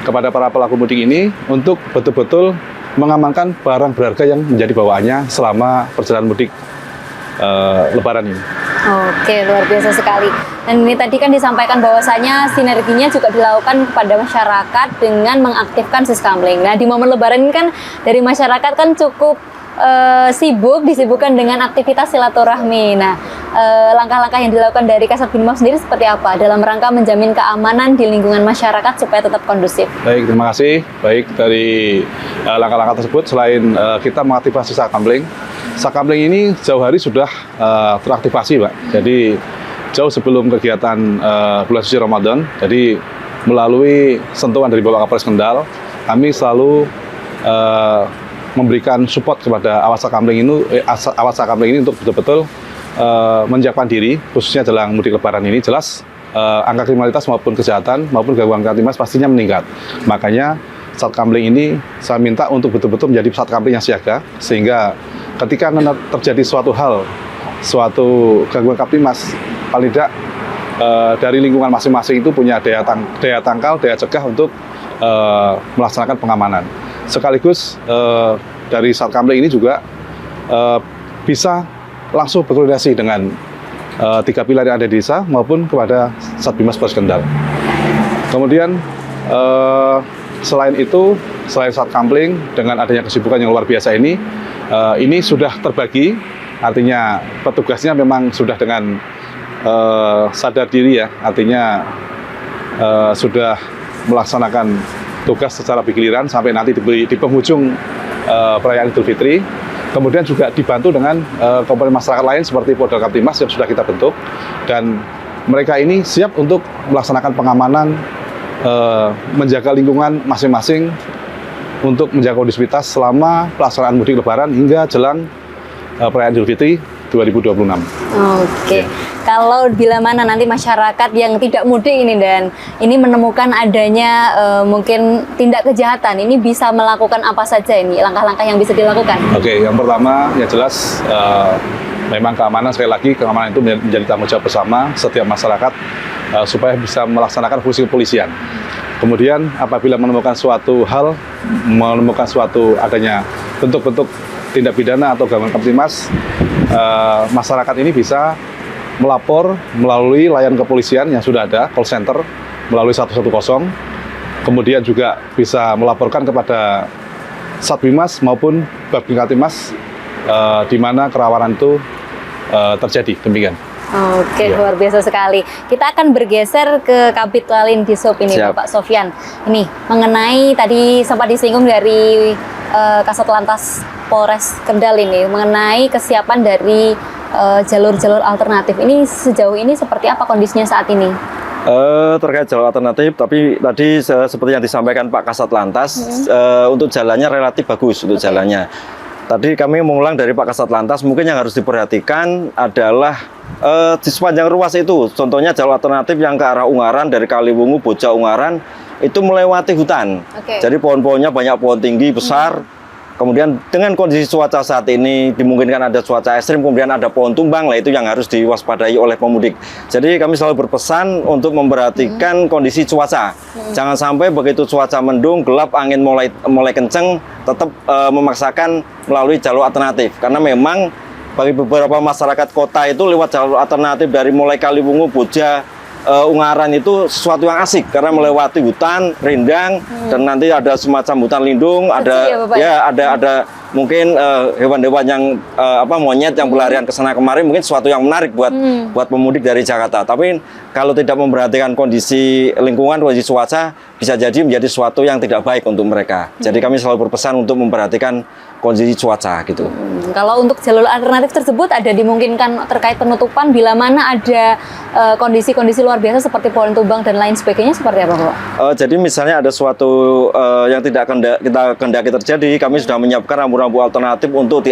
[SPEAKER 3] kepada para pelaku mudik ini untuk betul-betul mengamankan barang berharga yang menjadi bawaannya selama perjalanan mudik Lebaran ini.
[SPEAKER 1] Oke, luar biasa sekali. Dan ini tadi kan disampaikan bahwasanya sinerginya juga dilakukan kepada masyarakat dengan mengaktifkan Siskamling. Nah, di momen Lebaran ini kan dari masyarakat kan cukup disibukkan dengan aktivitas silaturahmi. Nah, langkah-langkah yang dilakukan dari Kasat Binmas sendiri seperti apa dalam rangka menjamin keamanan di lingkungan masyarakat supaya tetap kondusif?
[SPEAKER 3] Baik, terima kasih. Baik, dari langkah-langkah tersebut selain kita mengaktifasi Sakamling ini jauh hari sudah teraktivasi, Pak. Jadi jauh sebelum kegiatan bulan suci Ramadan. Jadi melalui sentuhan dari Bapak Kapolres Kendal, kami selalu memberikan support kepada awak Sakamling ini untuk betul-betul menyiapkan diri, khususnya jelang mudik Lebaran ini. Jelas angka kriminalitas maupun kejahatan maupun gangguan kamtibmas pastinya meningkat. Makanya Sakamling ini saya minta untuk betul-betul menjadi Sakamling yang siaga, sehingga ketika terjadi suatu gangguan kamtibmas, paling tidak dari lingkungan masing-masing itu punya daya tangkal, daya cegah untuk melaksanakan pengamanan. Sekaligus dari Sakamling ini juga bisa langsung berkoordinasi dengan 3 pilar yang ada di desa maupun kepada Satbinmas Polres Kendal. Kemudian selain itu, selain Sakamling dengan adanya kesibukan yang luar biasa ini sudah terbagi, artinya petugasnya memang sudah dengan sadar diri ya, artinya sudah melaksanakan tugas secara bergiliran sampai nanti di penghujung perayaan Idul Fitri. Kemudian juga dibantu dengan komponen masyarakat lain seperti Polda Kamtibmas yang sudah kita bentuk, dan mereka ini siap untuk melaksanakan pengamanan, menjaga lingkungan masing-masing untuk menjaga kondusivitas selama pelaksanaan mudik Lebaran hingga jelang perayaan Idul Fitri 2026.
[SPEAKER 1] Oke. Kalau bila mana nanti masyarakat yang tidak mudik ini dan ini menemukan adanya mungkin tindak kejahatan, ini bisa melakukan apa saja ini? Langkah-langkah yang bisa dilakukan?
[SPEAKER 3] Oke, yang pertama ya jelas memang keamanan, sekali lagi keamanan itu menjadi tanggung jawab bersama setiap masyarakat supaya bisa melaksanakan fungsi kepolisian. Kemudian apabila menemukan suatu adanya bentuk-bentuk tindak pidana atau gangguan kamtibmas, masyarakat ini bisa melapor melalui layanan kepolisian yang sudah ada, call center melalui 110. Kemudian juga bisa melaporkan kepada Satbinmas maupun Babin Kamtibmas di mana kerawanan itu terjadi. Demikian.
[SPEAKER 1] Oke, luar biasa sekali. Kita akan bergeser ke Kabid Lalin Dishub ini,
[SPEAKER 6] Siap.
[SPEAKER 1] Bapak Sofyan. Ini mengenai tadi sempat disinggung dari Kasat Lantas Polres Kendal ini mengenai kesiapan dari jalur-jalur alternatif. Ini sejauh ini seperti apa kondisinya saat ini?
[SPEAKER 6] Terkait jalur alternatif, tapi tadi seperti yang disampaikan Pak Kasat Lantas, untuk jalannya relatif bagus untuk jalannya. Tadi kami mengulang dari Pak Kasat Lantas, mungkin yang harus diperhatikan adalah di sepanjang ruas itu, contohnya jalur alternatif yang ke arah Ungaran dari Kaliwungu, Boja Ungaran, itu melewati hutan. Jadi pohon-pohonnya banyak pohon tinggi, besar. Kemudian dengan kondisi cuaca saat ini dimungkinkan ada cuaca ekstrim, kemudian ada pohon tumbang, lah itu yang harus diwaspadai oleh pemudik. Jadi kami selalu berpesan untuk memperhatikan kondisi cuaca. Jangan sampai begitu cuaca mendung, gelap, angin mulai kenceng, tetap memaksakan melalui jalur alternatif. Karena memang bagi beberapa masyarakat kota itu lewat jalur alternatif dari mulai Kaliwungu, Boja, Ungaran itu sesuatu yang asik karena melewati hutan rindang dan nanti ada semacam hutan lindung, ada mungkin hewan-hewan yang monyet yang berlarian ke sana kemari, mungkin sesuatu yang menarik buat pemudik dari Jakarta. Tapi kalau tidak memperhatikan kondisi lingkungan, kondisi cuaca, bisa jadi menjadi sesuatu yang tidak baik untuk mereka. Jadi kami selalu berpesan untuk memperhatikan kondisi cuaca gitu.
[SPEAKER 1] Kalau untuk jalur alternatif tersebut ada dimungkinkan terkait penutupan bila mana ada kondisi-kondisi luar biasa seperti pohon tumbang dan lain sebagainya, seperti apa, Pak?
[SPEAKER 6] Jadi misalnya ada suatu yang tidak kita kehendaki terjadi, kami sudah menyiapkan rambu-rambu alternatif untuk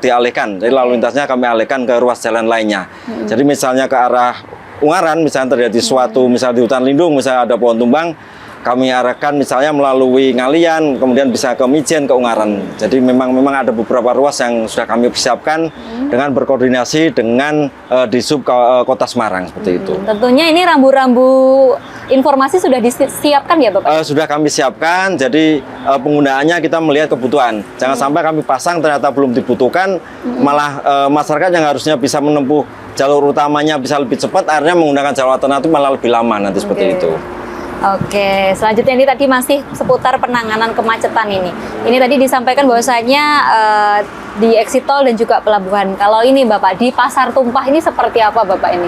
[SPEAKER 6] dialihkan. Jadi lalu lintasnya kami alihkan ke ruas jalan lainnya. Jadi misalnya ke arah Ungaran, misalnya terjadi suatu, misalnya di hutan lindung, misalnya ada pohon tumbang, kami arahkan misalnya melalui Ngalian, kemudian bisa ke Mijen, ke Ungaran. Jadi memang ada beberapa ruas yang sudah kami persiapkan dengan berkoordinasi dengan Disub Kota Semarang seperti itu.
[SPEAKER 1] Tentunya ini rambu-rambu informasi sudah disiapkan ya Bapak?
[SPEAKER 6] Sudah kami siapkan, jadi penggunaannya kita melihat kebutuhan. Jangan sampai kami pasang ternyata belum dibutuhkan, malah masyarakat yang harusnya bisa menempuh jalur utamanya bisa lebih cepat, akhirnya menggunakan jalur alternatif malah lebih lama nanti seperti itu.
[SPEAKER 1] Oke, selanjutnya ini tadi masih seputar penanganan kemacetan ini. Ini tadi disampaikan bahwasanya di exit tol dan juga pelabuhan. Kalau ini Bapak, di Pasar Tumpah ini seperti apa Bapak ini?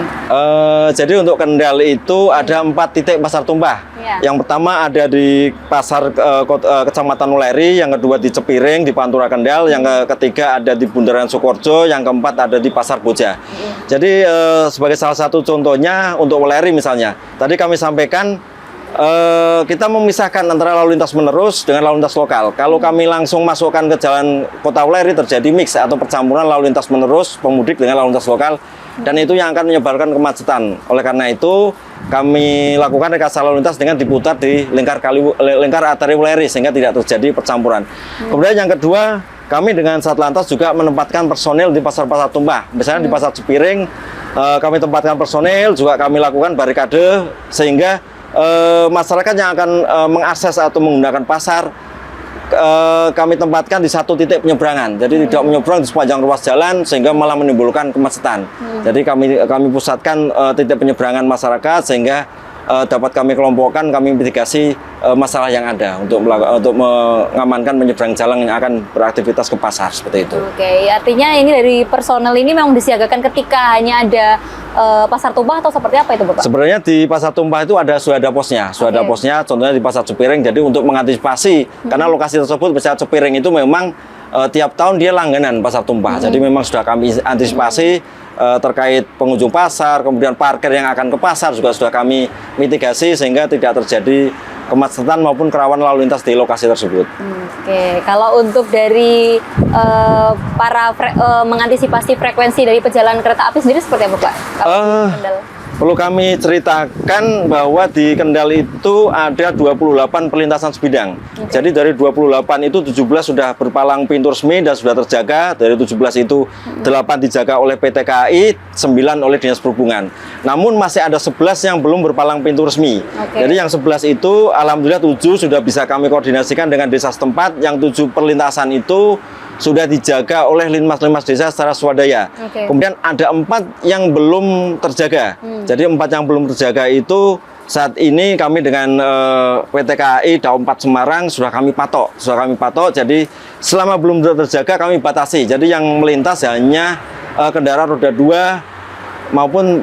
[SPEAKER 6] Jadi untuk Kendal itu ada 4 titik pasar tumpah.
[SPEAKER 1] Ya.
[SPEAKER 6] Yang pertama ada di pasar Kecamatan Uleri, yang kedua di Cepiring, di Pantura Kendal, yang ketiga ada di Bundaran Sukoharjo, yang keempat ada di Pasar Boja. Jadi sebagai salah satu contohnya untuk Uleri misalnya, tadi kami sampaikan kita memisahkan antara lalu lintas menerus dengan lalu lintas lokal. Kalau kami langsung masukkan ke jalan Kota Uleri terjadi mix atau percampuran lalu lintas menerus pemudik dengan lalu lintas lokal, dan itu yang akan menyebabkan kemacetan. Oleh karena itu kami lakukan rekayasa lalu lintas dengan diputar di lingkar arteri Uleri sehingga tidak terjadi percampuran. Kemudian yang kedua, kami dengan Satlantas juga menempatkan personil di pasar-pasar tumpah. Misalnya di Pasar Cepiring kami tempatkan personil, juga kami lakukan barikade sehingga masyarakat yang akan mengakses atau menggunakan pasar kami tempatkan di satu titik penyeberangan. Jadi tidak menyeberang di sepanjang ruas jalan sehingga malah menimbulkan kemacetan. Jadi kami pusatkan titik penyeberangan masyarakat sehingga dapat kami kelompokkan, kami mitigasi masalah yang ada untuk mengamankan penyeberang jalan yang akan beraktivitas ke pasar seperti itu.
[SPEAKER 1] Oke, artinya ini dari personel ini memang disiagakan ketika hanya ada pasar tumpah atau seperti apa itu Bapak?
[SPEAKER 6] Sebenarnya di pasar tumpah itu sudah ada posnya, posnya. Contohnya di Pasar Cepiring. Jadi untuk mengantisipasi karena lokasi tersebut Pasar Cepiring itu memang tiap tahun dia langganan pasar tumpah. Jadi memang sudah kami antisipasi terkait pengunjung pasar, kemudian parkir yang akan ke pasar juga sudah kami mitigasi sehingga tidak terjadi kemacetan maupun kerawanan lalu lintas di lokasi tersebut.
[SPEAKER 1] Oke, kalau untuk dari mengantisipasi frekuensi dari perjalanan kereta api sendiri seperti apa Pak? Kendal.
[SPEAKER 6] Perlu kami ceritakan bahwa di Kendal itu ada 28 perlintasan sebidang. Jadi dari 28 itu 17 sudah berpalang pintu resmi dan sudah terjaga. Dari 17 itu 8 dijaga oleh PT KAI, 9 oleh Dinas Perhubungan. Namun masih ada 11 yang belum berpalang pintu resmi. Jadi yang 11 itu alhamdulillah 7 sudah bisa kami koordinasikan dengan desa setempat. Yang 7 perlintasan itu sudah dijaga oleh linmas-linmas desa secara swadaya. Kemudian ada 4 yang belum terjaga. Jadi 4 yang belum terjaga itu saat ini kami dengan PT KAI Daob 4 Semarang sudah kami patok. Jadi selama belum terjaga kami batasi. Jadi yang melintas hanya kendaraan roda 2 maupun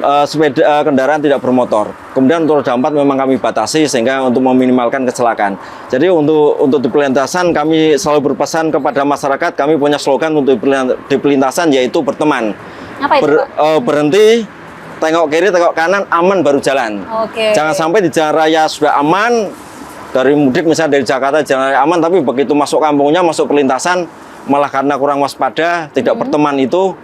[SPEAKER 6] kendaraan tidak bermotor. Kemudian untuk roda 4 memang kami batasi sehingga untuk meminimalkan kecelakaan. Jadi untuk di perlintasan kami selalu berpesan kepada masyarakat, kami punya slogan untuk di perlintasan yaitu berteman.
[SPEAKER 1] Apa itu Pak?
[SPEAKER 6] Berhenti, tengok kiri, tengok kanan, aman baru jalan. Jangan sampai di jalan raya sudah aman, dari mudik misalnya dari Jakarta jalan raya aman, tapi begitu masuk kampungnya, masuk perlintasan malah karena kurang waspada, tidak berteman itu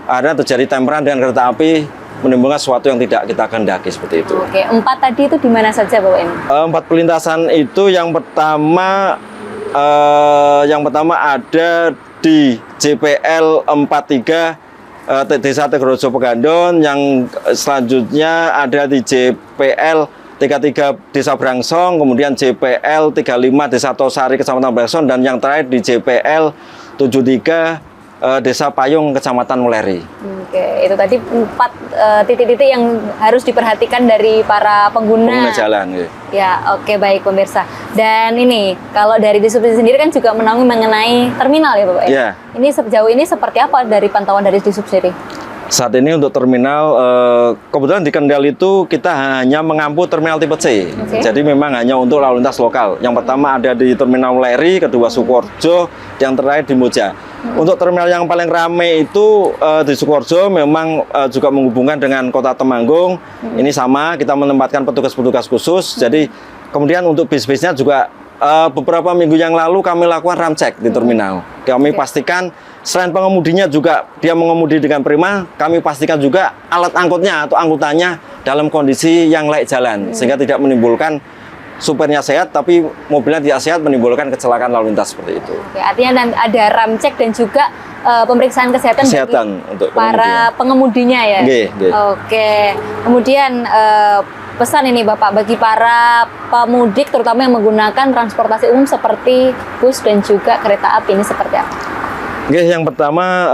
[SPEAKER 6] akhirnya terjadi temperan dengan kereta api, menimbulkan sesuatu yang tidak kita kehendaki seperti itu.
[SPEAKER 1] Oke, 4 tadi itu di mana saja Bapak ini?
[SPEAKER 6] 4 perlintasan itu yang pertama ada di JPL 43 Desa Tegurejo Pegandon, yang selanjutnya ada di JPL 33 Desa Brangsong, kemudian JPL 35 Desa Tosari Kecamatan Brangsong, dan yang terakhir di JPL 73 Desa Payung Kecamatan Uleri.
[SPEAKER 1] Oke, itu tadi 4 titik-titik yang harus diperhatikan dari para pengguna
[SPEAKER 6] jalan.
[SPEAKER 1] Ya, oke, baik pemirsa. Dan ini kalau dari Disub sendiri kan juga menaungi mengenai terminal ya Bapak ya? Ini sejauh ini seperti apa dari pantauan dari Disub sendiri?
[SPEAKER 6] Saat ini untuk terminal, kebetulan di Kendal itu kita hanya mengampu terminal tipe C. Jadi memang hanya untuk lalu lintas lokal. Yang pertama ada di terminal Uleri, kedua Sukoharjo, yang terakhir di Moja. Untuk terminal yang paling ramai itu di Sukoharjo memang juga menghubungkan dengan Kota Temanggung. Ini sama, kita menempatkan petugas-petugas khusus. Jadi kemudian untuk bis-bisnya juga beberapa minggu yang lalu kami lakukan ramcek di terminal. Kami pastikan selain pengemudinya juga dia mengemudi dengan prima, kami pastikan juga alat angkutnya atau angkutannya dalam kondisi yang layak jalan sehingga tidak menimbulkan supirnya sehat tapi mobilnya tidak sehat menimbulkan kecelakaan lalu lintas seperti itu.
[SPEAKER 1] Oke, artinya ada ram cek dan juga pemeriksaan kesehatan bagi
[SPEAKER 6] untuk
[SPEAKER 1] para pengemudinya ya.
[SPEAKER 6] Nggih.
[SPEAKER 1] Oke. Kemudian pesan ini Bapak bagi para pemudik terutama yang menggunakan transportasi umum seperti bus dan juga kereta api ini seperti apa?
[SPEAKER 6] Nggih, yang pertama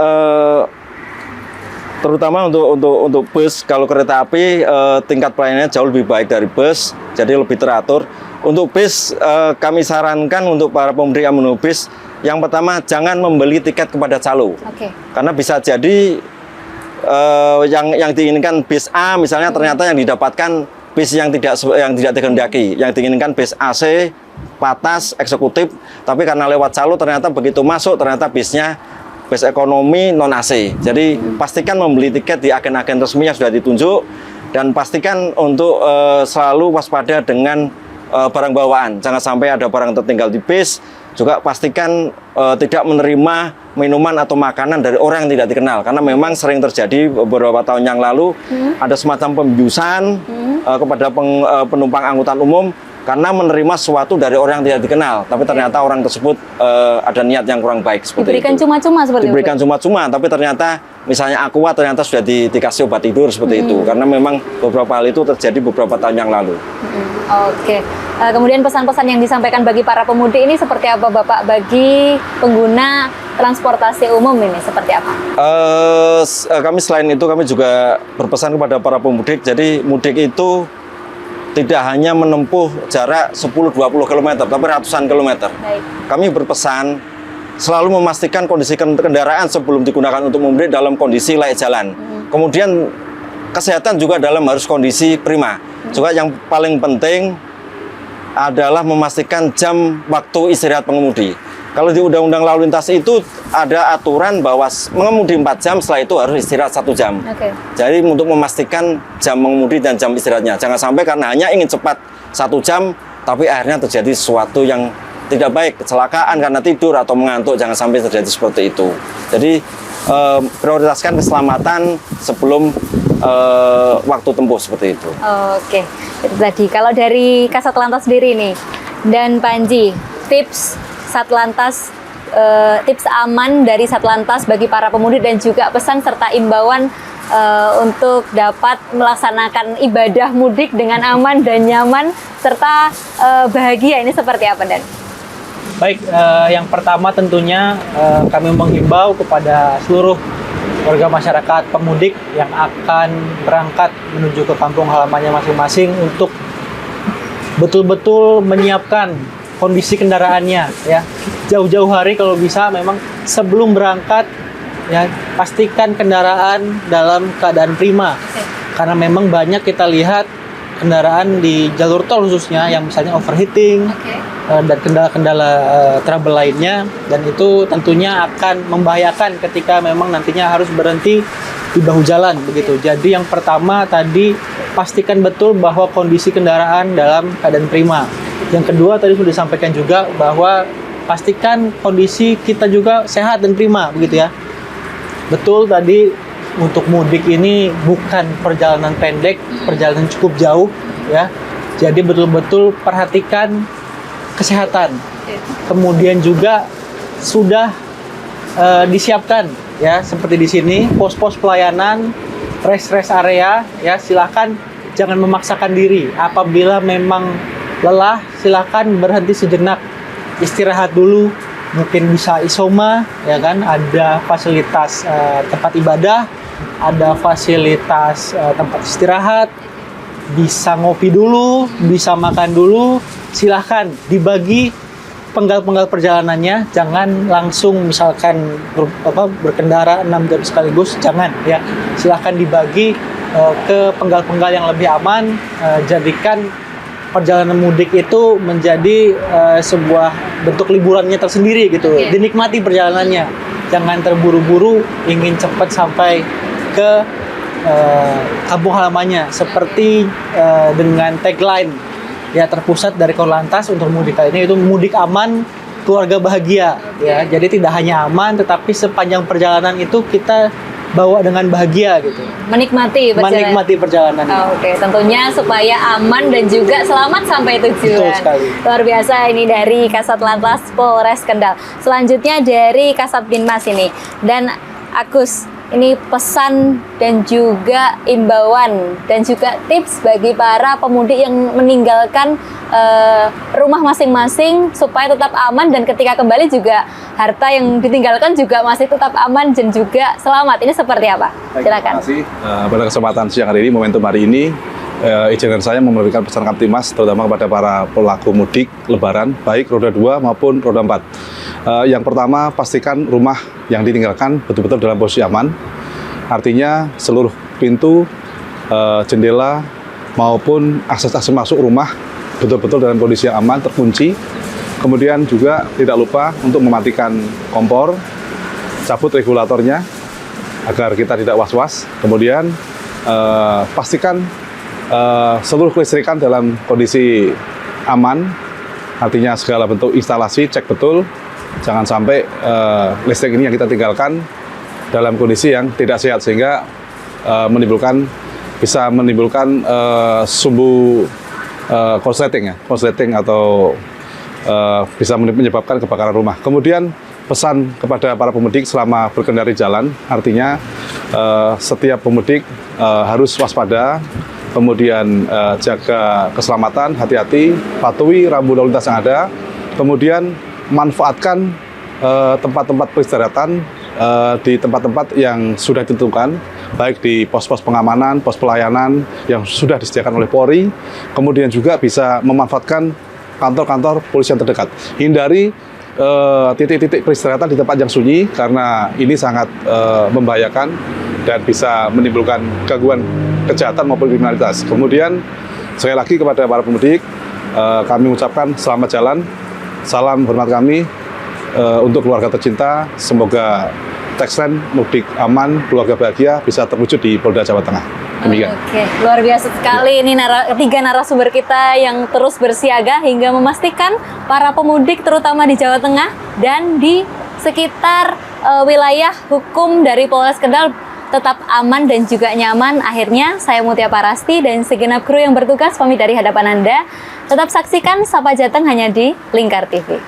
[SPEAKER 6] terutama untuk bus, kalau kereta api tingkat pelayanannya jauh lebih baik dari bus, jadi lebih teratur. Untuk bis kami sarankan untuk para pemudik yang menuju bis, yang pertama jangan membeli tiket kepada calo.
[SPEAKER 1] Oke.
[SPEAKER 6] Karena bisa jadi yang diinginkan bis A misalnya ternyata yang didapatkan bis yang tidak dikehendaki. Yang diinginkan bis AC, patas, eksekutif, tapi karena lewat calo ternyata begitu masuk ternyata bisnya bis ekonomi non AC. Jadi pastikan membeli tiket di agen-agen resmi yang sudah ditunjuk dan pastikan untuk selalu waspada dengan barang bawaan. Jangan sampai ada barang tertinggal di bis. Juga pastikan tidak menerima minuman atau makanan dari orang yang tidak dikenal. Karena memang sering terjadi beberapa tahun yang lalu ada semacam pembiusan kepada penumpang angkutan umum karena menerima sesuatu dari orang yang tidak dikenal, tapi ternyata orang tersebut ada niat yang kurang baik seperti
[SPEAKER 1] Diberikan
[SPEAKER 6] itu.
[SPEAKER 1] cuma-cuma seperti
[SPEAKER 6] Diberikan cuma-cuma, tapi ternyata misalnya Aqua ternyata sudah dikasih obat tidur seperti itu, karena memang beberapa hal itu terjadi beberapa tahun yang lalu.
[SPEAKER 1] Oke. Kemudian pesan-pesan yang disampaikan bagi para pemudik ini seperti apa Bapak bagi pengguna transportasi umum ini seperti apa?
[SPEAKER 6] Kami selain itu kami juga berpesan kepada para pemudik, jadi mudik itu tidak hanya menempuh jarak 10-20 km, tapi ratusan kilometer.
[SPEAKER 1] Baik.
[SPEAKER 6] Kami berpesan selalu memastikan kondisi kendaraan sebelum digunakan untuk memudik dalam kondisi layak jalan. Kemudian kesehatan juga dalam harus kondisi prima. Juga yang paling penting adalah memastikan jam waktu istirahat pengemudi. Kalau di Undang-Undang Lalu Lintas itu ada aturan bahwa mengemudi 4 jam, setelah itu harus istirahat 1 jam.
[SPEAKER 1] Oke.
[SPEAKER 6] Jadi untuk memastikan jam mengemudi dan jam istirahatnya. Jangan sampai karena hanya ingin cepat 1 jam, tapi akhirnya terjadi sesuatu yang tidak baik, kecelakaan karena tidur atau mengantuk, jangan sampai terjadi seperti itu. Jadi prioritaskan keselamatan sebelum waktu tempuh seperti itu.
[SPEAKER 1] Oke, itu tadi. Kalau dari Kasat Lantas sendiri nih, dan Panji, tips Satlantas, tips aman dari Satlantas bagi para pemudik dan juga pesan serta imbauan untuk dapat melaksanakan ibadah mudik dengan aman dan nyaman serta bahagia ini seperti apa, Dan?
[SPEAKER 2] Baik, yang pertama tentunya kami menghimbau kepada seluruh warga masyarakat pemudik yang akan berangkat menuju ke kampung halamannya masing-masing untuk betul-betul menyiapkan kondisi kendaraannya ya. Jauh-jauh hari kalau bisa memang sebelum berangkat ya pastikan kendaraan dalam keadaan prima. Karena memang banyak kita lihat kendaraan di jalur tol khususnya yang misalnya overheating dan kendala-kendala trouble lainnya, dan itu tentunya akan membahayakan ketika memang nantinya harus berhenti di bahu jalan begitu. Jadi yang pertama tadi pastikan betul bahwa kondisi kendaraan dalam keadaan prima. Yang kedua tadi sudah disampaikan juga bahwa pastikan kondisi kita juga sehat dan prima begitu ya. Betul tadi untuk mudik ini bukan perjalanan pendek, perjalanan cukup jauh ya. Jadi betul-betul perhatikan kesehatan. Kemudian juga sudah disiapkan ya seperti di sini pos-pos pelayanan, rest area ya, silakan jangan memaksakan diri. Apabila memang lelah, silakan berhenti sejenak, istirahat dulu, mungkin bisa isoma ya kan, ada fasilitas tempat ibadah, ada fasilitas tempat istirahat, bisa ngopi dulu, bisa makan dulu, silahkan dibagi penggal-penggal perjalanannya, jangan langsung misalkan berkendara 6 jam sekaligus, jangan ya, silahkan dibagi ke penggal-penggal yang lebih aman, jadikan perjalanan mudik itu menjadi sebuah bentuk liburannya tersendiri gitu, dinikmati perjalanannya, jangan terburu-buru ingin cepat sampai ke kampung halamannya, seperti dengan tagline ya terpusat dari Korlantas untuk mudik kali ini, itu mudik aman, keluarga bahagia ya. Jadi tidak hanya aman, tetapi sepanjang perjalanan itu kita bawa dengan bahagia gitu.
[SPEAKER 1] Menikmati perjalanan.
[SPEAKER 2] Menikmati perjalanan.
[SPEAKER 1] Oke, tentunya supaya aman dan juga selamat sampai tujuan.
[SPEAKER 2] Betul sekali.
[SPEAKER 1] Luar biasa ini dari Kasat Lantas Polres Kendal. Selanjutnya dari Kasat Binmas ini. Dan Agus, ini pesan dan juga imbauan dan juga tips bagi para pemudik yang meninggalkan rumah masing-masing supaya tetap aman dan ketika kembali juga harta yang ditinggalkan juga masih tetap aman dan juga selamat. Ini seperti apa? Silakan.
[SPEAKER 3] Terima kasih. Pada kesempatan siang hari ini, momentum hari ini, izinkan saya memberikan pesan Kamtibmas terutama kepada para pelaku mudik Lebaran, baik roda 2 maupun roda 4. Yang pertama, pastikan rumah yang ditinggalkan betul-betul dalam posisi aman. Artinya seluruh pintu, jendela maupun akses masuk rumah betul-betul dalam kondisi yang aman, terkunci. Kemudian juga tidak lupa untuk mematikan kompor, cabut regulatornya agar kita tidak was-was. Kemudian pastikan seluruh kelistrikan dalam kondisi aman, artinya segala bentuk instalasi cek betul, jangan sampai listrik ini yang kita tinggalkan dalam kondisi yang tidak sehat sehingga bisa menimbulkan sumbu korsleting atau bisa menyebabkan kebakaran rumah. Kemudian pesan kepada para pemudik selama berkendara di jalan, artinya setiap pemudik harus waspada, kemudian jaga keselamatan, hati-hati, patuhi rambu lalu lintas yang ada, kemudian manfaatkan tempat-tempat peristirahatan di tempat-tempat yang sudah ditentukan, baik di pos-pos pengamanan, pos pelayanan yang sudah disediakan oleh Polri, kemudian juga bisa memanfaatkan kantor-kantor polisi yang terdekat. Hindari titik-titik peristirahatan di tempat yang sunyi karena ini sangat membahayakan dan bisa menimbulkan gangguan kejahatan maupun kriminalitas. Kemudian sekali lagi kepada para pemudik, kami ucapkan selamat jalan, salam hormat kami untuk keluarga tercinta. Semoga tagline mudik aman, keluarga bahagia bisa terwujud di Polda Jawa Tengah. Demikian.
[SPEAKER 1] Oke, luar biasa sekali ini ketiga narasumber kita yang terus bersiaga hingga memastikan para pemudik terutama di Jawa Tengah dan di sekitar wilayah hukum dari Polres Kendal tetap aman dan juga nyaman. Akhirnya saya Mutia Parasti dan segenap kru yang bertugas pamit dari hadapan Anda. Tetap saksikan Sapa Jateng hanya di Lingkar TV.